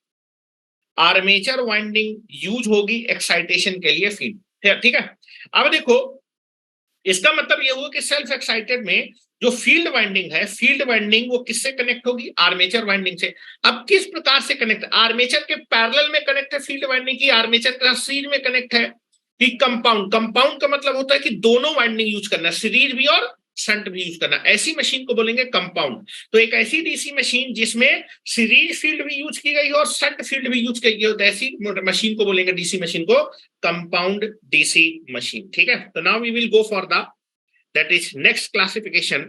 A: armature winding use होगी एक्साइटेशन के लिए फील्ड, ठीक है। अब देखो इसका मतलब ये हुआ कि सेल्फ एक्साइटेड में जो फील्ड वाइंडिंग है, फील्ड वाइंडिंग वो किससे कनेक्ट होगी, आर्मेचर वाइंडिंग से। अब किस प्रकार से कनेक्ट, आर्मेचर के पैरेलल में कनेक्ट है फील्ड वाइंडिंग की, आर्मेचर के साथ सीरीज में कनेक्ट है कि कंपाउंड। कंपाउंड का मतलब होता है कि दोनों वाइंडिंग यूज करना, सीरीज भी और शंट भी यूज करना, ऐसी मशीन को बोलेंगे कंपाउंड। तो एक ऐसी डीसी मशीन जिसमें सीरीज फील्ड भी यूज की गई हो और शंट फील्ड भी यूज की गई हो, तो ऐसी मशीन को बोलेंगे, डीसी मशीन को, कंपाउंड डीसी मशीन, ठीक है। तो now we will go for the that is next classification।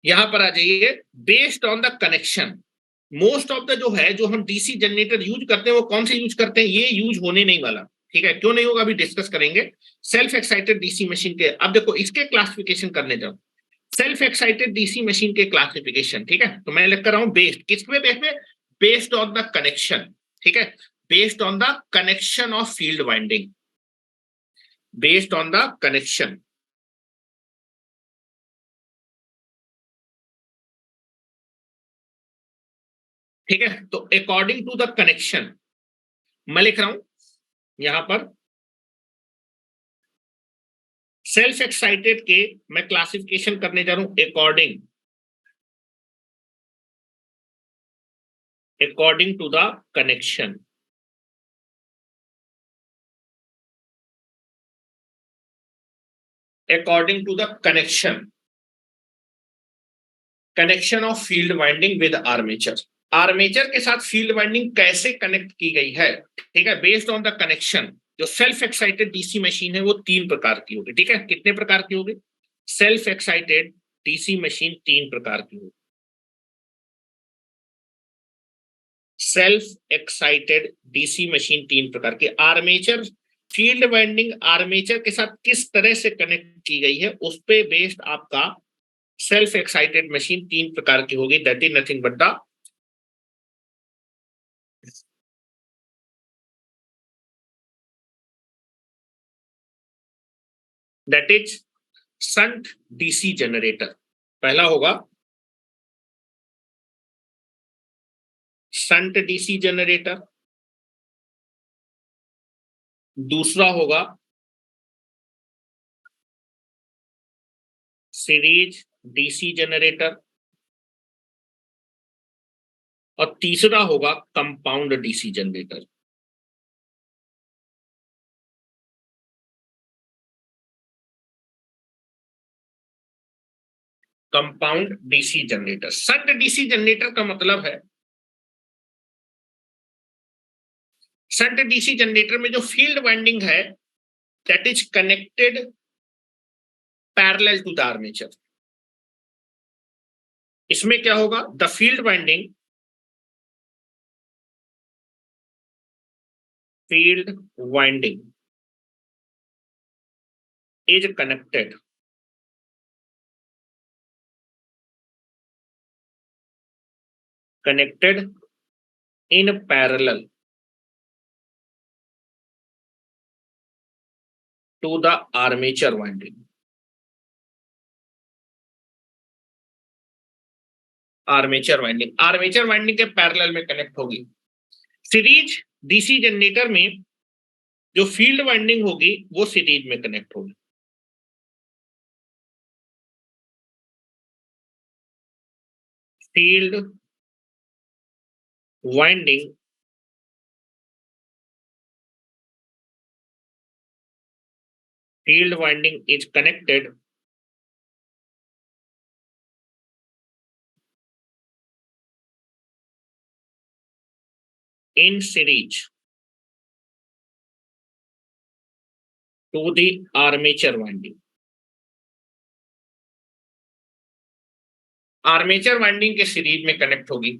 A: यहां पर आ जाइए, based on the connection. Most of the जो है, जो हम डीसी जनरेटर यूज करते हैं वो कौन से यूज करते हैं, ये यूज होने नहीं वाला, ठीक है। क्यों नहीं होगा अभी डिस्कस करेंगे। सेल्फ एक्साइटेड डीसी मशीन के, अब देखो इसके क्लासिफिकेशन करने जाओ, सेल्फ एक्साइटेड डीसी मशीन के क्लासिफिकेशन, ठीक है। तो मैं लिख कर रहा हूं बेस्ड, किसके बेस में, बेस्ड ऑन द कनेक्शन, ठीक है, based on the connection of field winding, based on the connection, ठीक है। तो अकॉर्डिंग टू द कनेक्शन मैं लिख रहा हूं यहां पर, सेल्फ एक्साइटेड के मैं क्लासिफिकेशन करने जा रहा हूं according, according to the connection, according to the connection, connection of field winding with armature. Armature के साथ फील्ड वाइंडिंग कैसे कनेक्ट की गई है, ठीक है, बेस्ड ऑन द कनेक्शन। जो सेल्फ एक्साइटेड डीसी मशीन है वो तीन प्रकार की होगी, ठीक है। कितने प्रकार की होगी, सेल्फ एक्साइटेड डीसी मशीन तीन प्रकार की होगी। सेल्फ एक्साइटेड डीसी मशीन तीन प्रकार की। आर्मेचर फील्ड वाइंडिंग आर्मेचर के साथ किस तरह से कनेक्ट की गई है उस पे बेस्ड आपका सेल्फ एक्साइटेड मशीन तीन प्रकार की होगी। That is nothing but the that is shunt DC generator. पहला होगा शंट डीसी जनरेटर, दूसरा होगा सीरीज डीसी जनरेटर, और तीसरा होगा compound DC generator. Compound DC generator, shunt DC generator का मतलब है, शंट डीसी जनरेटर में जो फील्ड वाइंडिंग है that is connected parallel to the armature. इसमें क्या होगा, the field winding, field winding is connected, connected in parallel to the armature winding। Armature winding के पैरेलल में कनेक्ट होगी। सीरीज डीसी जनरेटर में जो फील्ड वाइंडिंग होगी वो सीरीज में कनेक्ट होगी। Field winding is connected in series to the armature winding. Armature winding के सीरीज में कनेक्ट होगी।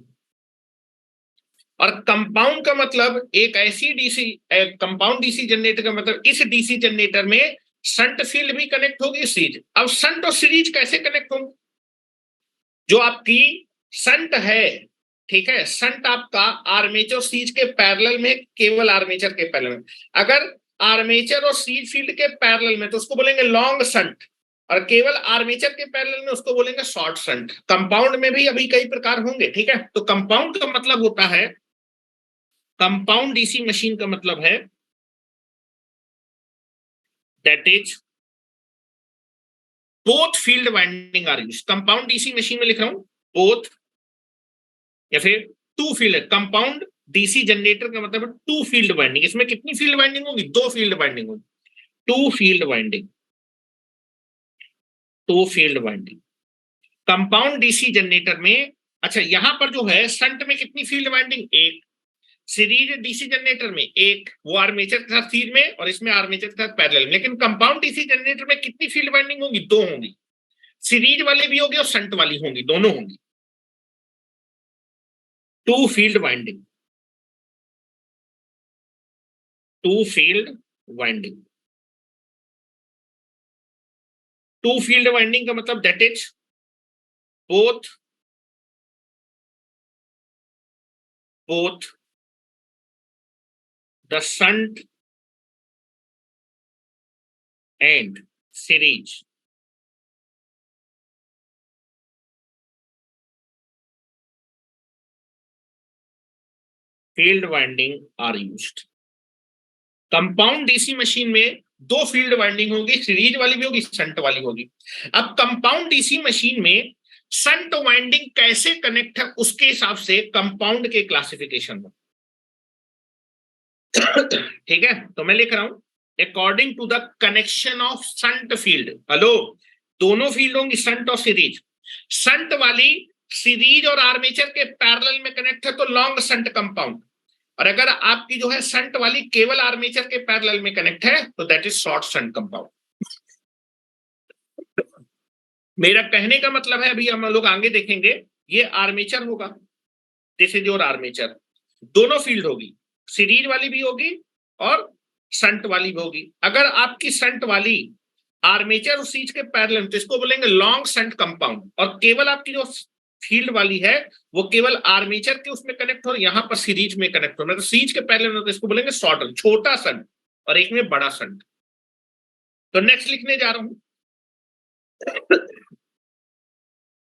A: और कंपाउंड का मतलब एक ऐसी डीसी, कंपाउंड डीसी जनरेटर का मतलब इस डीसी जनरेटर में शंट फील्ड भी कनेक्ट होगी, सीरीज। अब शंट और सीरीज कैसे कनेक्ट होंगे? जो आपकी शंट है, ठीक है, शंट आपका आर्मेचर सीरीज के पैरेलल में, केवल आर्मेचर के पैरेलल में। अगर आर्मेचर और सीरीज फील्ड के पैरेलल में तो उसको बोलेंगे लॉन्ग शंट, और केवल आर्मेचर के पैरेलल में उसको बोलेंगे शॉर्ट शंट। कंपाउंड में भी अभी कई प्रकार होंगे, ठीक है। तो कंपाउंड का मतलब होता है, कंपाउंड डीसी मशीन का मतलब है that is both field winding are used. Compound DC machine में लिख रहा हूं बोथ, या फिर two field. Compound DC generator का मतलब है टू फील्ड वाइंडिंग। इसमें कितनी फील्ड वाइंडिंग होगी? दो फील्ड वाइंडिंग होगी, two field winding, two field winding compound DC generator में। अच्छा, यहां पर जो है शंट में कितनी फील्ड वाइंडिंग? एक। सीरीज डीसी जनरेटर में एक, वो आर्मेचर के साथ सीरीज में, और इसमें आर्मेचर के साथ पैरेलल में। लेकिन कंपाउंड डीसी जनरेटर में कितनी फील्ड वाइंडिंग होगी? दो होंगी। सीरीज वाले भी होगी और शंट वाली होंगी, दोनों होंगी। Two field winding, two field winding. Two field winding का मतलब that is both both the shunt and series field winding are used. Compound DC machine में दो फील्ड वाइंडिंग होगी, सीरीज वाली भी होगी, शंट वाली होगी। अब कंपाउंड डीसी मशीन में शंट वाइंडिंग कैसे कनेक्ट है, उसके हिसाब से कंपाउंड के क्लासिफिकेशन में, ठीक है। तो मैं लिख रहा हूं according to the connection of shunt field. Hello, दोनों फील्ड होंगी, शंट और सीरीज। शंट वाली सीरीज और आर्मेचर के पैरेलल में कनेक्ट है तो लॉन्ग शंट कंपाउंड, और अगर आपकी जो है शंट वाली केवल आर्मेचर के पैरेलल में कनेक्ट है तो that is short shunt compound. मेरा कहने का मतलब है, अभी हम लोग आगे देखेंगे, ये आर्मेचर होगा, दिस इज योर आर्मेचर। दोनों फील्ड होगी, सीरीज वाली भी होगी और शंट वाली भी होगी। अगर आपकी शंट वाली आर्मेचर और सीरीज के पैरेलल तो इसको बोलेंगे लॉन्ग शंट कंपाउंड, और केवल आपकी जो फील्ड वाली है वो केवल आर्मेचर के उसमें कनेक्ट हो, यहां पर सीरीज में कनेक्ट हो, मतलब सीरीज के पैरेलल में, तो इसको बोलेंगे शॉर्ट, छोटा शंट, और एक में बड़ा शंट। तो नेक्स्ट लिखने जा रहा हूं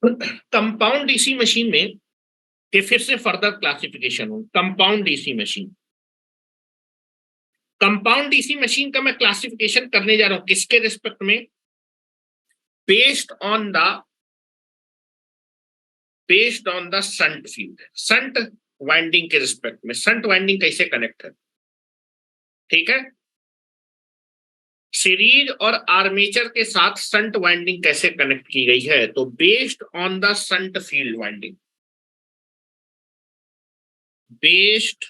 A: कंपाउंड डीसी मशीन में कि फिर से फर्दर क्लासिफिकेशन हो। Compound DC machine, compound DC machine का मैं क्लासिफिकेशन करने जा रहा हूं किसके रिस्पेक्ट में? Based on the shunt field, shunt winding के रिस्पेक्ट में, शंट वाइंडिंग कैसे कनेक्ट है, ठीक है। सीरीज और आर्मेचर के साथ शंट वाइंडिंग कैसे कनेक्ट की गई है? तो based on the shunt field winding, based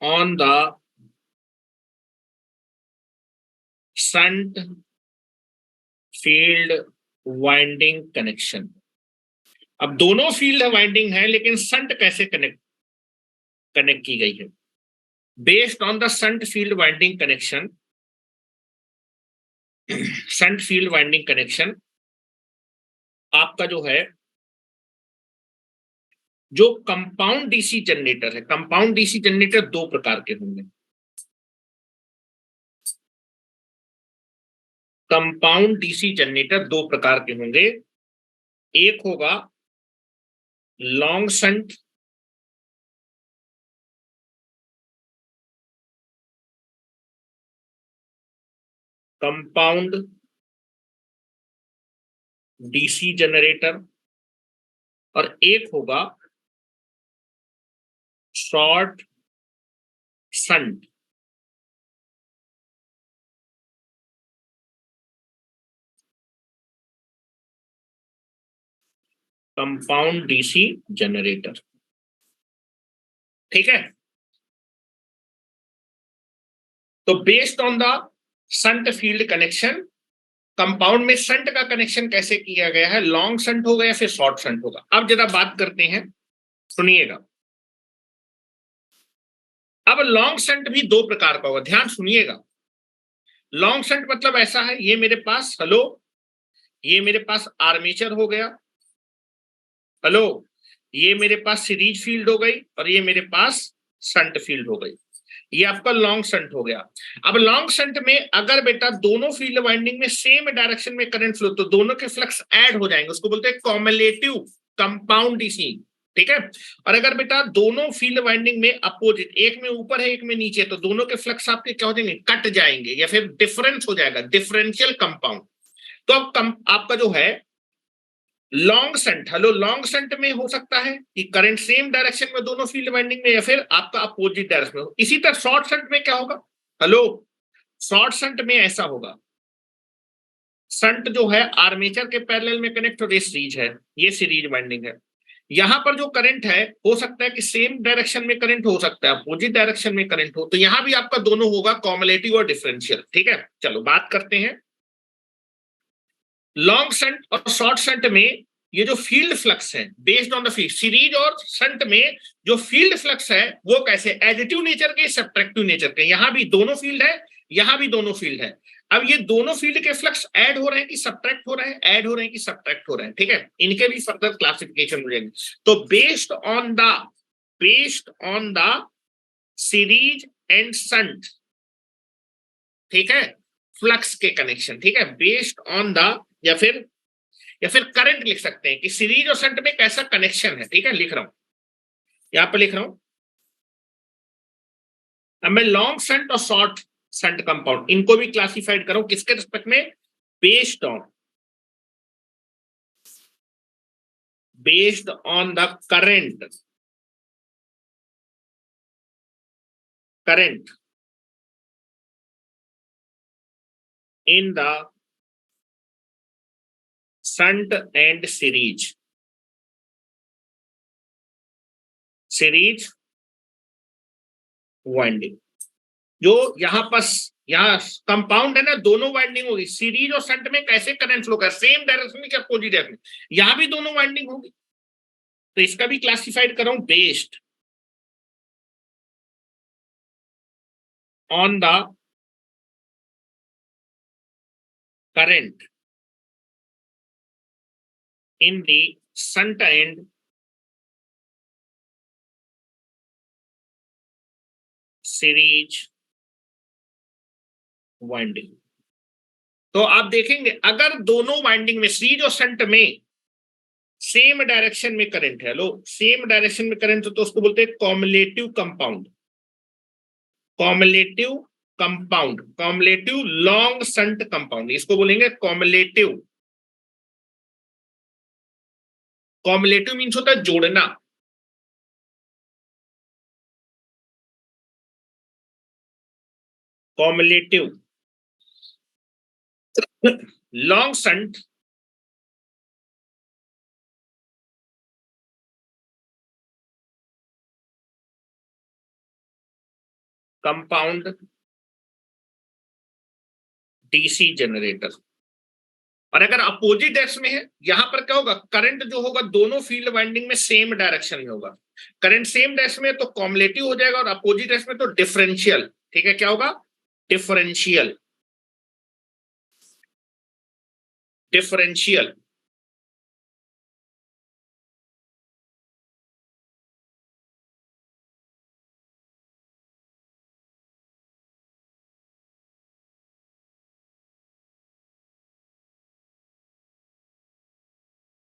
A: on the shunt field winding connection. अब दोनों फील्ड वाइंडिंग है, लेकिन शंट कैसे कनेक्ट की गई है? Based on the shunt field winding connection, shunt field winding connection आपका जो है, जो कंपाउंड डीसी जनरेटर है, कंपाउंड डीसी जनरेटर दो प्रकार के होंगे। कंपाउंड डीसी जनरेटर दो प्रकार के होंगे, एक होगा long shunt, compound DC generator, और एक होगा short shunt. Compound DC generator, ठीक है। तो based on the shunt field connection, compound में संट का कनेक्शन कैसे किया गया है, लॉन्ग संट होगा या फिर शॉर्ट संट होगा। अब जरा बात करते हैं, सुनिएगा। अब लॉन्ग संट भी दो प्रकार का होगा, ध्यान सुनिएगा। लॉन्ग संट मतलब ऐसा है, ये मेरे पास, हेलो, ये मेरे पास आर्मेचर हो गया, हेलो, ये मेरे पास सीरीज फील्ड हो गई और ये मेरे पास संट फील्ड हो गई। ये आपका लॉन्ग संट हो गया। अब लॉन्ग संट में अगर बेटा दोनों फील्ड वाइंडिंग में सेम डायरेक्शन में करंट फ्लो, तो दोनों के फ्लक्स ऐड हो जाएंगे, उसको बोलते हैं कॉम्युलेटिव कंपाउंड डीसी। ठीक है। और अगर बेटा दोनों फील्ड वाइंडिंग में अपोजिट, एक में ऊपर है एक में नीचे, तो दोनों के फ्लक्स आपके क्या हो जाएंगे, कट जाएंगे या फिर डिफरेंस हो जाएगा, डिफरेंशियल कंपाउंड। तो अब आपका जो है long shunt, hello, long shunt में हो सकता है कि करंट सेम डायरेक्शन में दोनों फील्ड वाइंडिंग में या फिर आपका अपोजिट डायरेक्शन में हो। इसी तरह शॉर्ट संट में क्या होगा, हेलो, शॉर्ट संट में ऐसा होगा, संट जो है आर्मेचर के पैरेलल में कनेक्ट और ये सीरीज है, ये सीरीज वाइंडिंग है। यहां पर जो करंट है, हो सकता है कि सेम डायरेक्शन में करंट हो सकता है, अपोजिट डायरेक्शन में करंट हो, तो यहां भी आपका दोनों होगा, कॉम्युलेटिव और डिफरेंशियल। ठीक है, चलो बात करते हैं लॉन्ग शंट और शॉर्ट शंट में ये जो फील्ड फ्लक्स है based on the field, series और शंट में जो फील्ड फ्लक्स है वो कैसे, एडिटिव नेचर के, सब्ट्रैक्टिव नेचर के। यहां भी दोनों फील्ड है, यहां भी दोनों फील्ड है। अब ये दोनों फील्ड के फ्लक्स ऐड हो रहे हैं कि सब्ट्रैक्ट हो रहे हैं, ऐड हो रहे हैं कि सब्ट्रैक्ट हो रहे हैं। ठीक है, इनके भी फर्दर क्लासिफिकेशन हो जाएंगे। तो based on the series and shunt, ठीक है, फ्लक्स के कनेक्शन, ठीक है, बेस्ड ऑन द, या फिर करंट लिख सकते हैं कि सीरीज और शंट में कैसा कनेक्शन है। ठीक है, लिख रहा हूं, यहां पर लिख रहा हूं। अब मैं लॉन्ग शंट और शॉर्ट शंट कंपाउंड इनको भी क्लासिफाइड करूं किसके रिस्पेक्ट में, based on the current in the shunt and series winding. जो यहाँ कंपाउंड है ना, दोनों वाइंडिंग होगी, सीरीज और शंट में कैसे करंट फ्लो कर, सेम डायरेक्शन में क्या अपोजिट डायरेक्शन, यहां भी दोनों वाइंडिंग होगी, तो इसका भी क्लासिफाइड कर रहा हूं, based on the current in the shunt and series winding. तो आप देखेंगे अगर दोनों वाइंडिंग में, सीरीज और शंट में सेम डायरेक्शन में करंट है, लो, सेम डायरेक्शन में करंट, तो उसको बोलते हैं cumulative compound, cumulative compound, cumulative long shunt compound, इसको बोलेंगे कॉम्युलेटिव। कॉम्युलेटिव मीन्स होता है जोड़ना, cumulative long shunt compound DC generator. और अगर अपोजिट डायरेक्शन में है, यहां पर क्या होगा, करंट जो होगा दोनों फील्ड वाइंडिंग में सेम डायरेक्शन में होगा। करंट सेम डायरेक्शन में तो कॉम्युलेटिव हो जाएगा और अपोजिट डायरेक्शन में तो डिफरेंशियल। ठीक है, क्या होगा, differential, differential.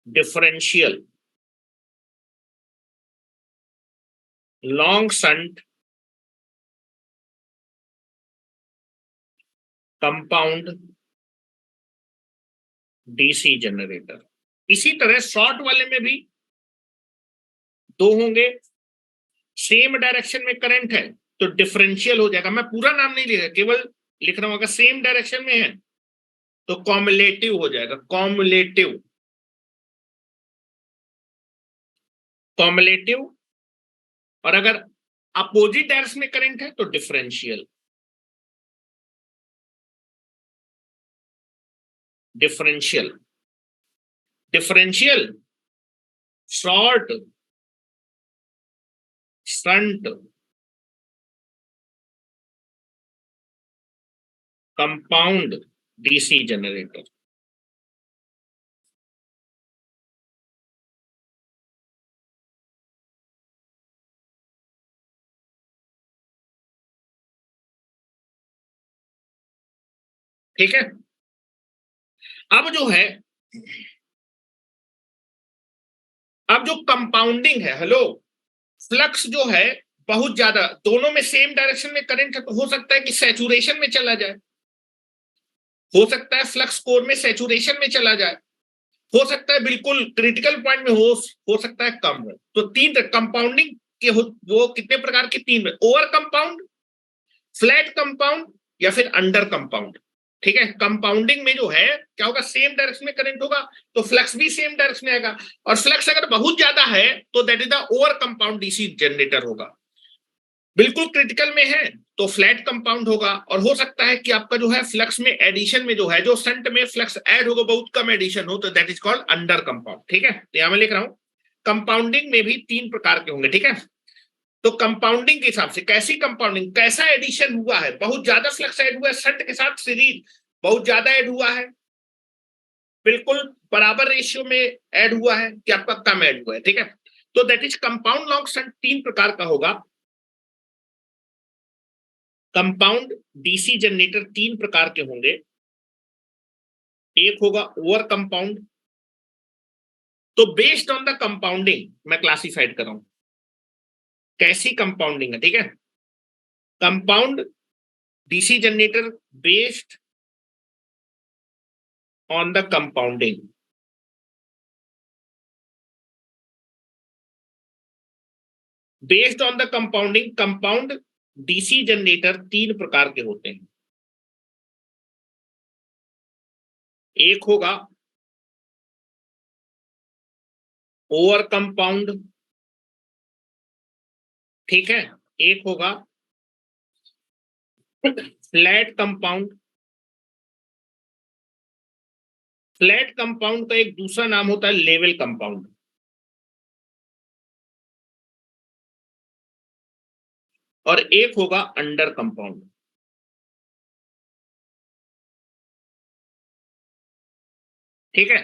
A: Differential long shunt compound DC generator. इसी तरह शॉर्ट वाले में भी दो होंगे, सेम डायरेक्शन में करंट है तो डिफरेंशियल हो जाएगा। मैं पूरा नाम नहीं लिखा, केवल लिख रहा हूं, अगर सेम डायरेक्शन में है तो कॉम्युलेटिव हो जाएगा, कॉम्युलेटिव, कॉम्युलेटिव। और अगर अपोजिट डायरेक्शन में करंट है तो differential, differential, differential, short, shunt, compound DC generator. ठीक है, अब जो है, अब जो कंपाउंडिंग है, हेलो, फ्लक्स जो है बहुत ज्यादा, दोनों में सेम डायरेक्शन में करंट है तो हो सकता है कि सैचुरेशन में चला जाए, हो सकता है फ्लक्स कोर में सैचुरेशन में चला जाए, हो सकता है बिल्कुल क्रिटिकल पॉइंट में हो सकता है कम हो। तो तीन कंपाउंडिंग के वो कितने प्रकार के, तीन, ओवर कंपाउंड, फ्लैट कंपाउंड, या फिर अंडर कंपाउंड। ठीक है, कंपाउंडिंग में जो है क्या होगा, सेम डायरेक्शन में करंट होगा तो फ्लक्स भी सेम डायरेक्शन में आएगा, और फ्लक्स अगर बहुत ज्यादा है तो that is the over compound DC generator होगा। बिल्कुल क्रिटिकल में है तो फ्लैट कंपाउंड होगा, और हो सकता है कि आपका जो है फ्लक्स में एडिशन में जो है, जो संट में फ्लक्स ऐड होगा बहुत कम एडिशन हो तो that is called under compound. ठीक है, तो यहां मैं लिख रहा हूं कंपाउंडिंग में भी तीन प्रकार के होंगे। ठीक है, तो कंपाउंडिंग के हिसाब से कैसी कंपाउंडिंग, कैसा एडिशन हुआ है, बहुत ज्यादा फ्लक्स ऐड हुआ है संट के साथ, सीरीज बहुत ज्यादा ऐड हुआ है, बिल्कुल बराबर रेशियो में ऐड हुआ है, कि आपका कम ऐड हुआ है। ठीक है, तो that is compound long shunt तीन प्रकार का होगा। कंपाउंड डीसी जनरेटर तीन प्रकार के होंगे, एक होगा ओवर कंपाउंड। तो बेस्ड ऑन द कंपाउंडिंग मैं क्लासिफाइड कर रहा हूं कैसी कंपाउंडिंग है। ठीक है, compound DC generator based on the compounding, based on the compounding, compound DC generator तीन प्रकार के होते हैं। एक होगा ओवर कंपाउंड, ठीक है, एक होगा फ्लैट कंपाउंड। फ्लैट कंपाउंड का एक दूसरा नाम होता है लेवल कंपाउंड, और एक होगा अंडर कंपाउंड। ठीक है,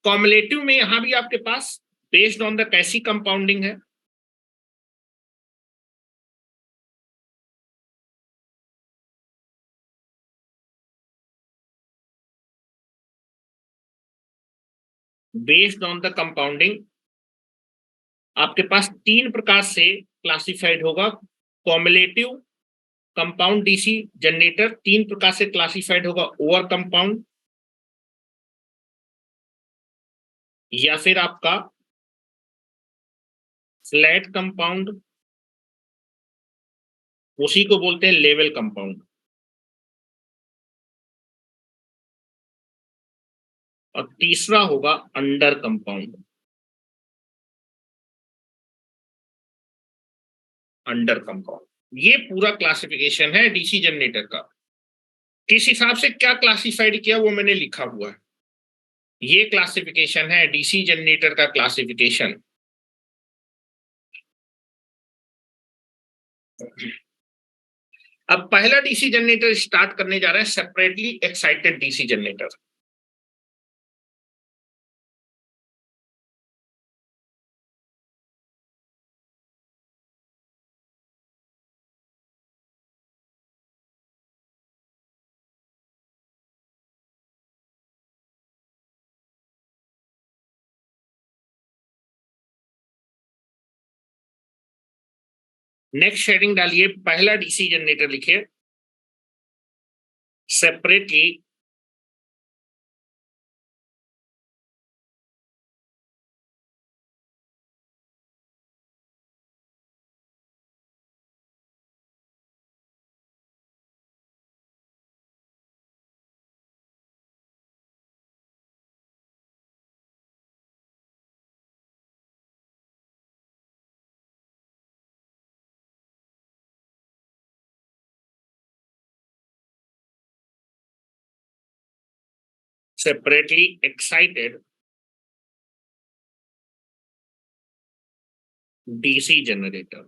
A: कॉमुलेटिव में यहां भी आपके पास बेस्ड ऑन द कैसी कंपाउंडिंग है, बेस्ड ऑन द कंपाउंडिंग आपके पास तीन प्रकार से क्लासिफाइड होगा। कॉमुलेटिव कंपाउंड डीसी जनरेटर तीन प्रकार से क्लासिफाइड होगा, ओवर कंपाउंड, या फिर आपका फ्लैट कंपाउंड, उसी को बोलते हैं लेवल कंपाउंड, और तीसरा होगा अंडर कंपाउंड। अंडर कंपाउंड, ये पूरा क्लासिफिकेशन है डीसी जनरेटर का। किस हिसाब से क्या क्लासिफाइड किया वो मैंने लिखा हुआ है, ये क्लासिफिकेशन है डीसी जनरेटर का क्लासिफिकेशन। अब पहला डीसी जनरेटर स्टार्ट करने जा रहे हैं, separately excited DC generator. Next shading डालिए, पहला डीसी जनरेटर लिखिए separately separately excited DC generator.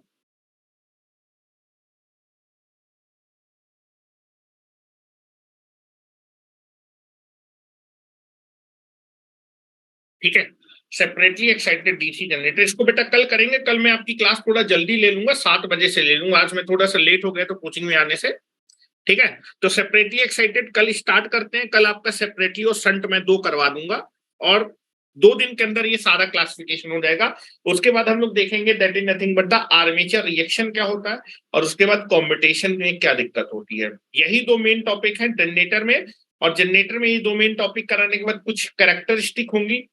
A: ठीक है, सेपरेटली एक्साइटेड डीसी जनरेटर। इसको बेटा कल करेंगे, कल मैं आपकी क्लास थोड़ा जल्दी ले लूंगा, 7 बजे से ले लूंगा, आज मैं थोड़ा सा लेट हो गया तो कोचिंग में आने से। ठीक है, तो सेपरेटली एक्साइटेड कल स्टार्ट करते हैं। कल आपका सेपरेटली और संट में 2 करवा दूंगा और 2 दिन के अंदर ये सारा क्लासिफिकेशन हो जाएगा। उसके बाद हम लोग देखेंगे that is nothing but the armature reaction क्या होता है और उसके बाद कॉम्पिटिशन में क्या दिक्कत होती है। यही 2 मेन टॉपिक है जनरेटर में। और जनरेटर में ये 2 मेन टॉपिक कराने के बाद कुछ कैरेक्टरिस्टिक होंगी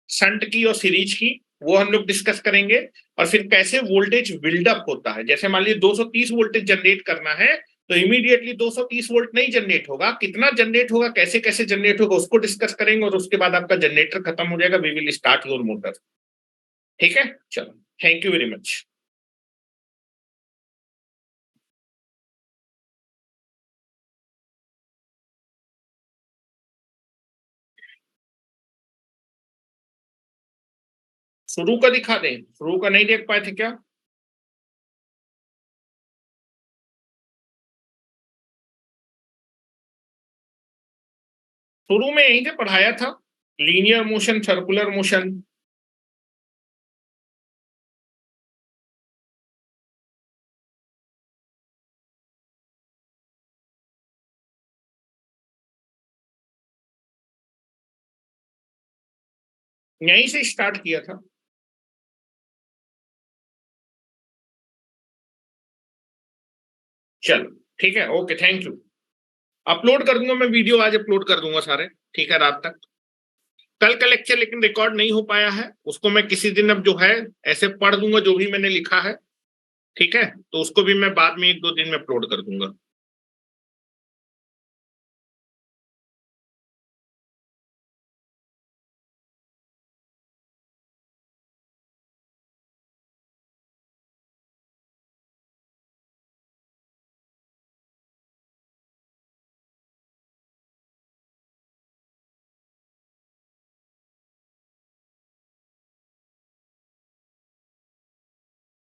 A: संट की और सीरीज की, वो हम लोग डिस्कस करेंगे। और फिर कैसे वोल्टेज बिल्डअप होता है, जैसे मान लीजिए 230 वोल्टेज जनरेट करना है तो इमीडिएटली 230 वोल्ट नहीं जनरेट होगा, कितना जनरेट होगा, कैसे कैसे जनरेट होगा, उसको डिस्कस करेंगे। और उसके बाद आपका जनरेटर खत्म हो जाएगा, we will start your motor. ठीक है, चलो, थैंक यू वेरी मच। शुरू का दिखा दें, शुरू का नहीं देख पाए थे क्या? शुरू में यहीं से पढ़ाया था, लीनियर मोशन, सर्कुलर मोशन। यहीं से स्टार्ट किया था। चलो ठीक है, ओके, थैंक यू। अपलोड कर दूंगा मैं वीडियो, आज अपलोड कर दूंगा सारे। ठीक है, रात तक। कल का लेक्चर लेकिन रिकॉर्ड नहीं हो पाया है, उसको मैं किसी दिन अब जो है ऐसे पढ़ दूंगा जो भी मैंने लिखा है। ठीक है, तो उसको भी मैं बाद में 1-2 दिन में अपलोड कर दूंगा।